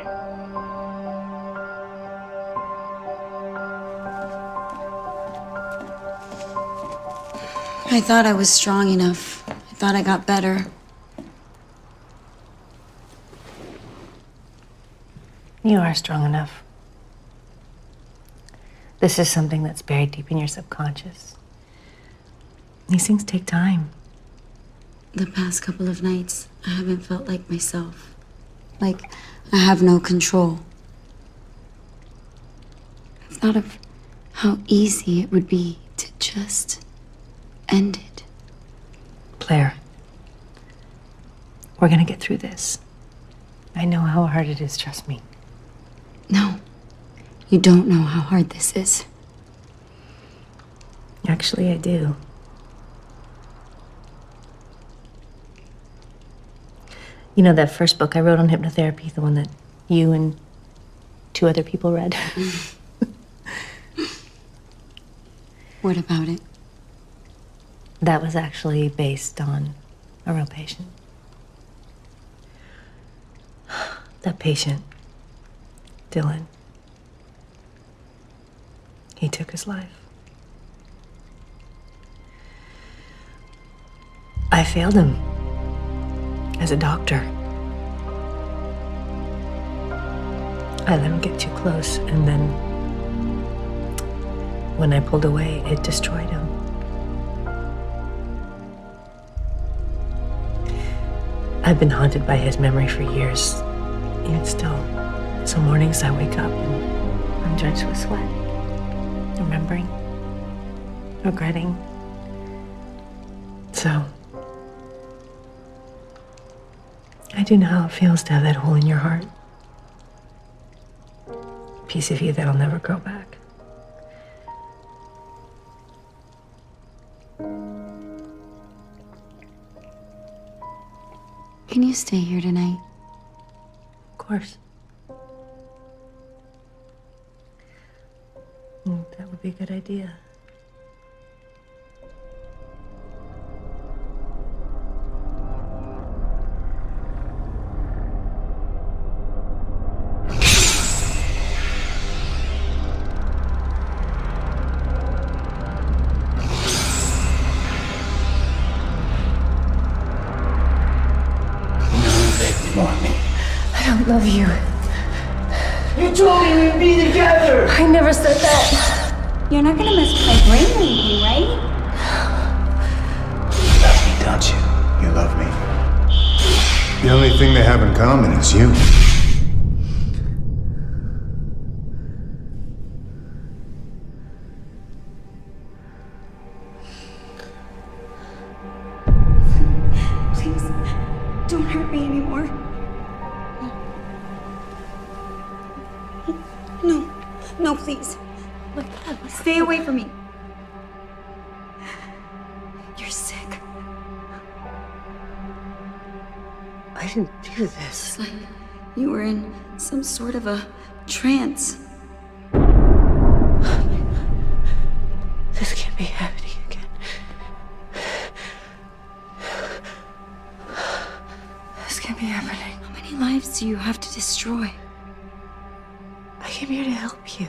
I thought I was strong enough. I thought I got better. You are strong enough. This is something that's buried deep in your subconscious. These things take time. The past couple of nights, I haven't felt like myself. Like I have no control. I've thought of how easy it would be to just end it. Blair, we're gonna get through this. I know how hard it is, trust me. No, you don't know how hard this is. Actually, I do. You know that first book I wrote on hypnotherapy, the one that you and 2 other people read? What about it? That was actually based on a real patient. That patient, Dylan, he took his life. I failed him as a doctor. I let him get too close, and then when I pulled away, it destroyed him. I've been haunted by his memory for years, even still. Some mornings I wake up and I'm drenched with sweat, remembering, regretting. So, I do know how it feels to have that hole in your heart. A piece of you that'll never grow back. Can you stay here tonight? Of course. That would be a good idea. I don't love you. You told me we'd be together! I never said that. You're not gonna miss my brain leaving, right? You love me, don't you? You love me. The only thing they have in common is you. Please, don't hurt me anymore. No, no, please. Stay away from me. You're sick. I didn't do this. It's like you were in some sort of a trance. This can't be happening again. This can't be happening. How many lives do you have to destroy? I came here to help you.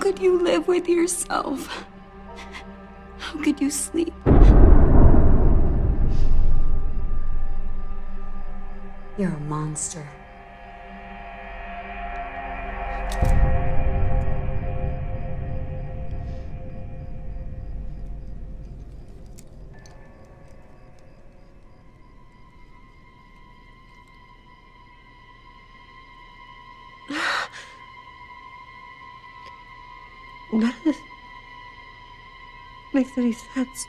could you live with yourself? How could you sleep? You're a monster. None of this makes any sense.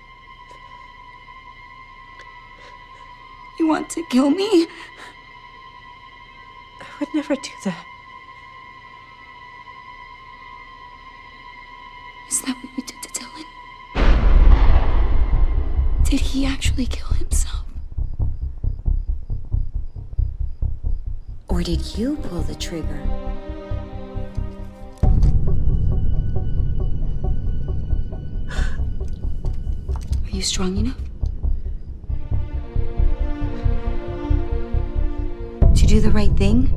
You want to kill me? I would never do that. Is that what you did to Dylan? Did he actually kill himself? Or did you pull the trigger? Are you strong enough to do the right thing?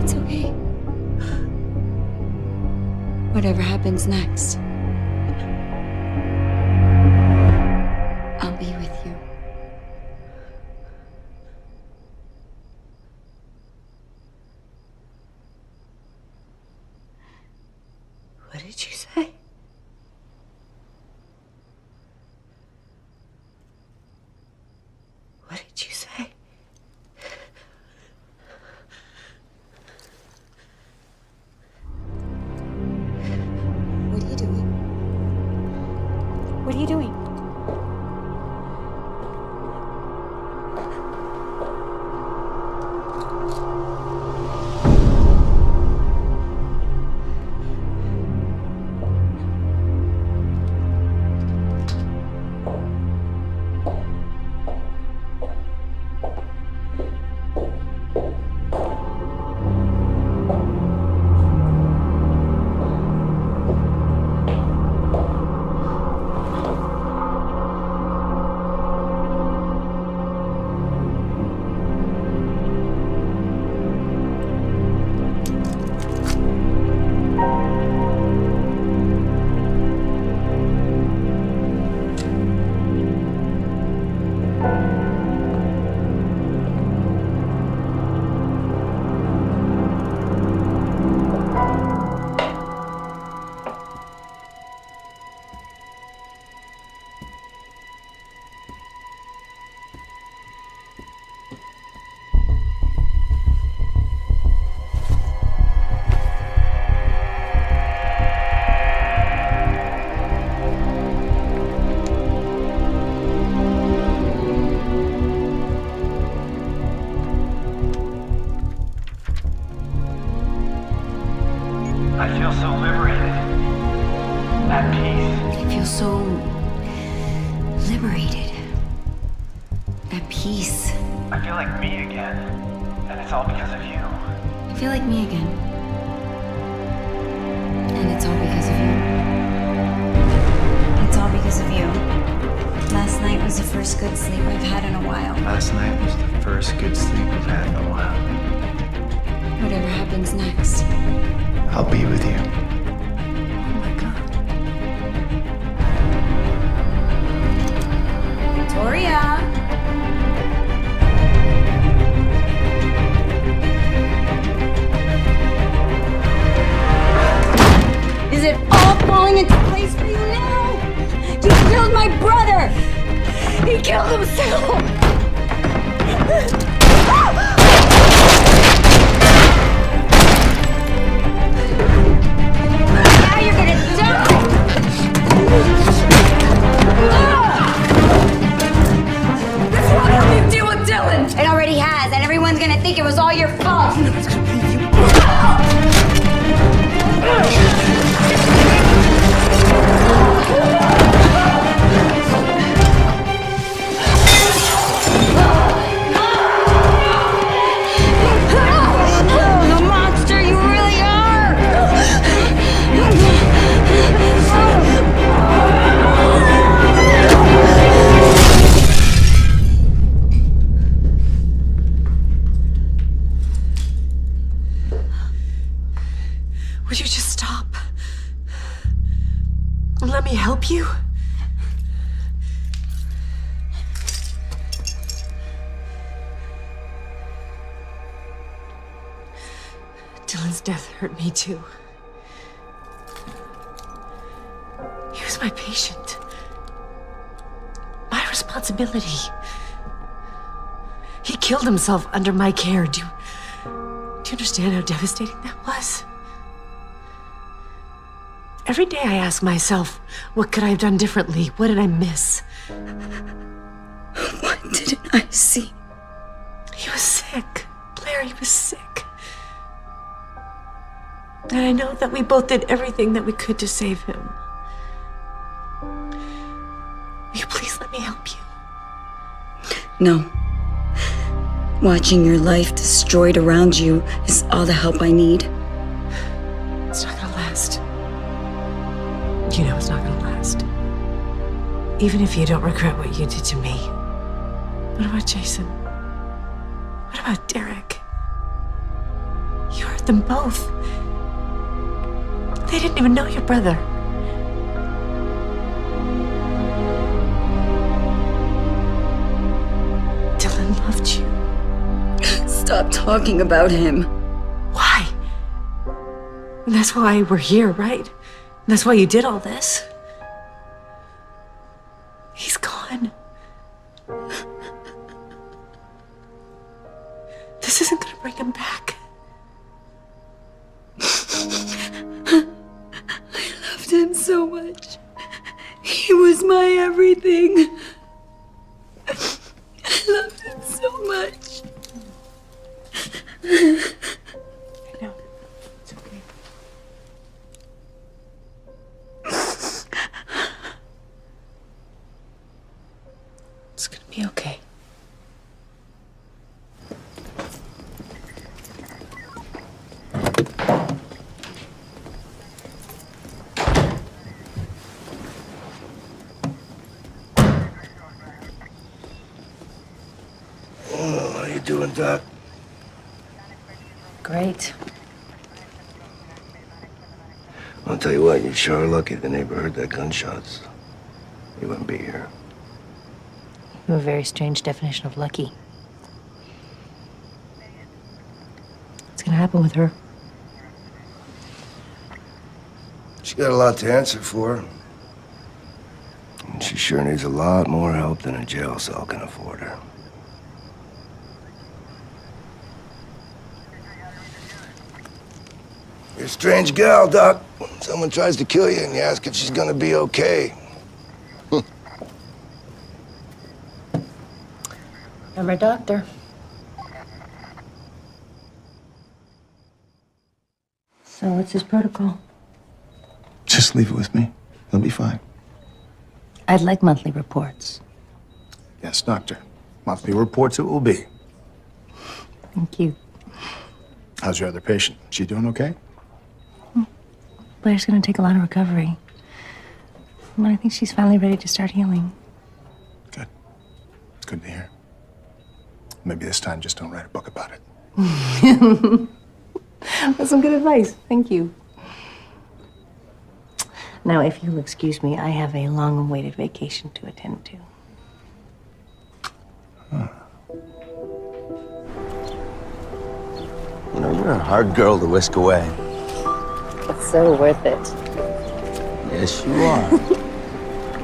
It's okay. Whatever happens next, I'll be with you. What did you say? What did you say? What are you doing? What are you doing? I feel so liberated. At peace. I feel so liberated. At peace. I feel like me again. And it's all because of you. I feel like me again. And it's all because of you. It's all because of you. Last night was the first good sleep I've had in a while. Last night was the first good sleep we've had in a while. Whatever happens next, I'll be with you. oh my God. Victoria! Is it all falling into place for you now? You killed my brother! He killed himself! Now you're gonna die! This won't help you deal with Dylan! It already has, and everyone's gonna think it was all your fault! Let me help you? Dylan's death hurt me too. He was my patient. My responsibility. He killed himself under my care. Do you understand how devastating that was? Every day I ask myself, what could I have done differently? What did I miss? What didn't I see? He was sick. Blair, he was sick. And I know that we both did everything that we could to save him. Will you please let me help you? No. Watching your life destroyed around you is all the help I need. It's not gonna last. You know it's not gonna last. Even if you don't regret what you did to me. What about Jason? What about Derek? You hurt them both. They didn't even know your brother. Dylan loved you. Stop talking about him. Why? And that's why we're here, right? And that's why you did all this. He's gone. This isn't gonna bring him back. I loved him so much. He was my everything. I loved him so much. I know. It's okay. It's gonna be okay. Oh, how you doing, Doc? Great. I'll tell you what, you're sure lucky the neighbor heard that gunshots. He wouldn't be here. You have a very strange definition of lucky. What's gonna happen with her? She got a lot to answer for. And she sure needs a lot more help than a jail cell can afford her. You're a strange gal, Doc. Someone tries to kill you and you ask if she's gonna be okay. I'm a doctor. So what's his protocol? Just leave it with me. He'll be fine. I'd like monthly reports. Yes, doctor. Monthly reports it will be. Thank you. How's your other patient? She doing okay? Blair's gonna take a lot of recovery. But I think she's finally ready to start healing. Good. It's good to hear. Maybe this time just don't write a book about it. That's some good advice. Thank you. Now, if you'll excuse me, I have a long-awaited vacation to attend to. You know, you're a hard girl to whisk away. It's so worth it. Yes, you are.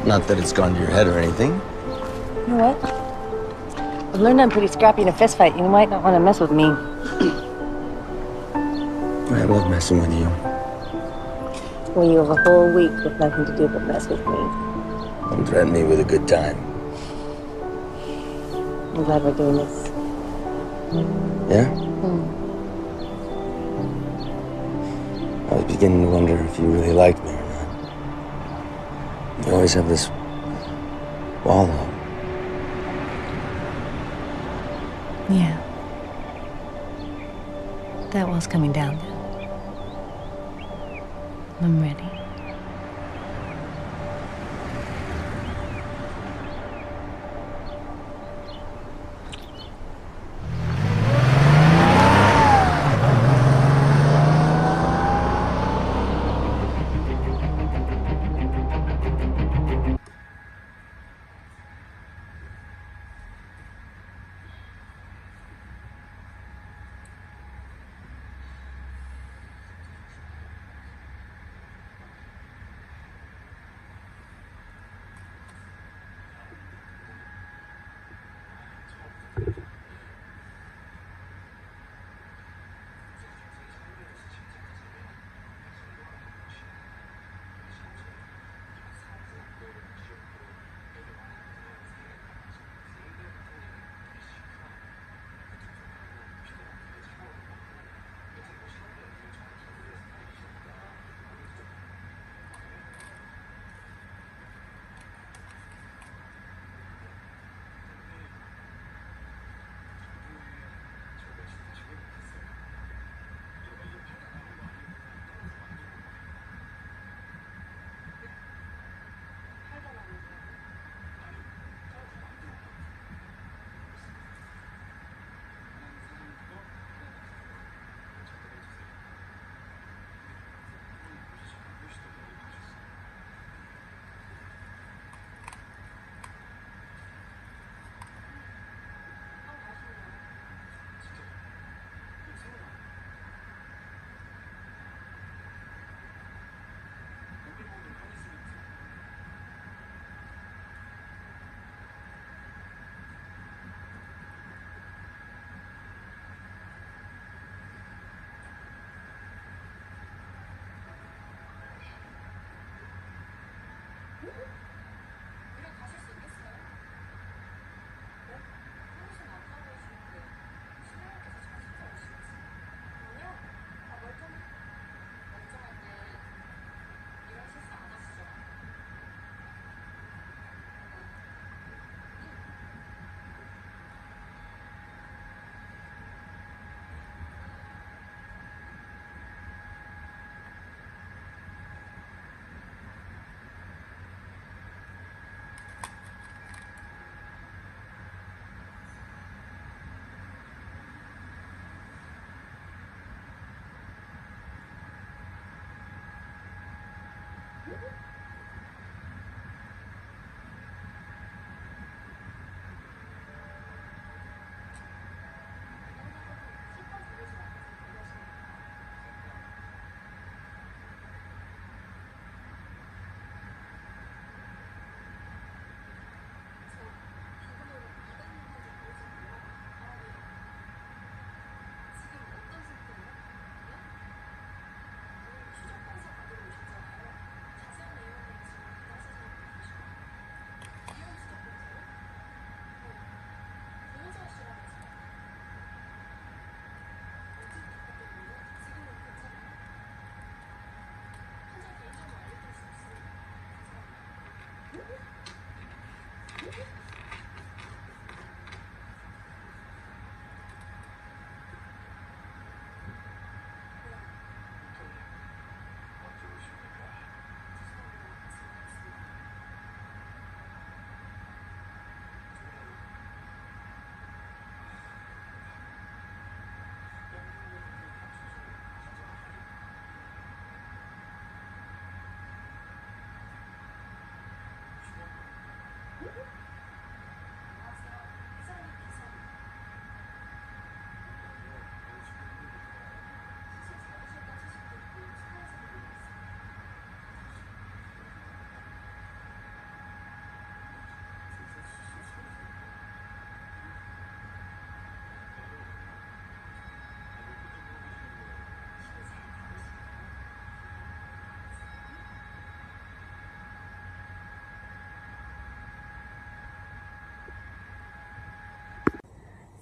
Not that it's gone to your head or anything. You know what? I've learned I'm pretty scrappy in a fist fight. You might not want to mess with me. I love messing with you. Well, you have a whole week with nothing to do but mess with me. Don't threaten me with a good time. I'm glad we're doing this. Yeah? I was beginning to wonder if you really liked me or not. You always have this wall up. Yeah. That wall's coming down now. I'm ready.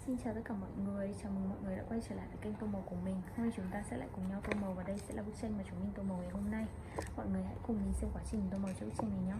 Xin chào tất cả mọi người, chào mừng mọi người đã quay trở lại với kênh Tô Màu của mình. Hôm nay chúng ta sẽ lại cùng nhau tô màu và đây sẽ là bức tranh mà chúng mình tô màu ngày hôm nay. Mọi người hãy cùng mình xem quá trình tô màu cho bức tranh này nhé.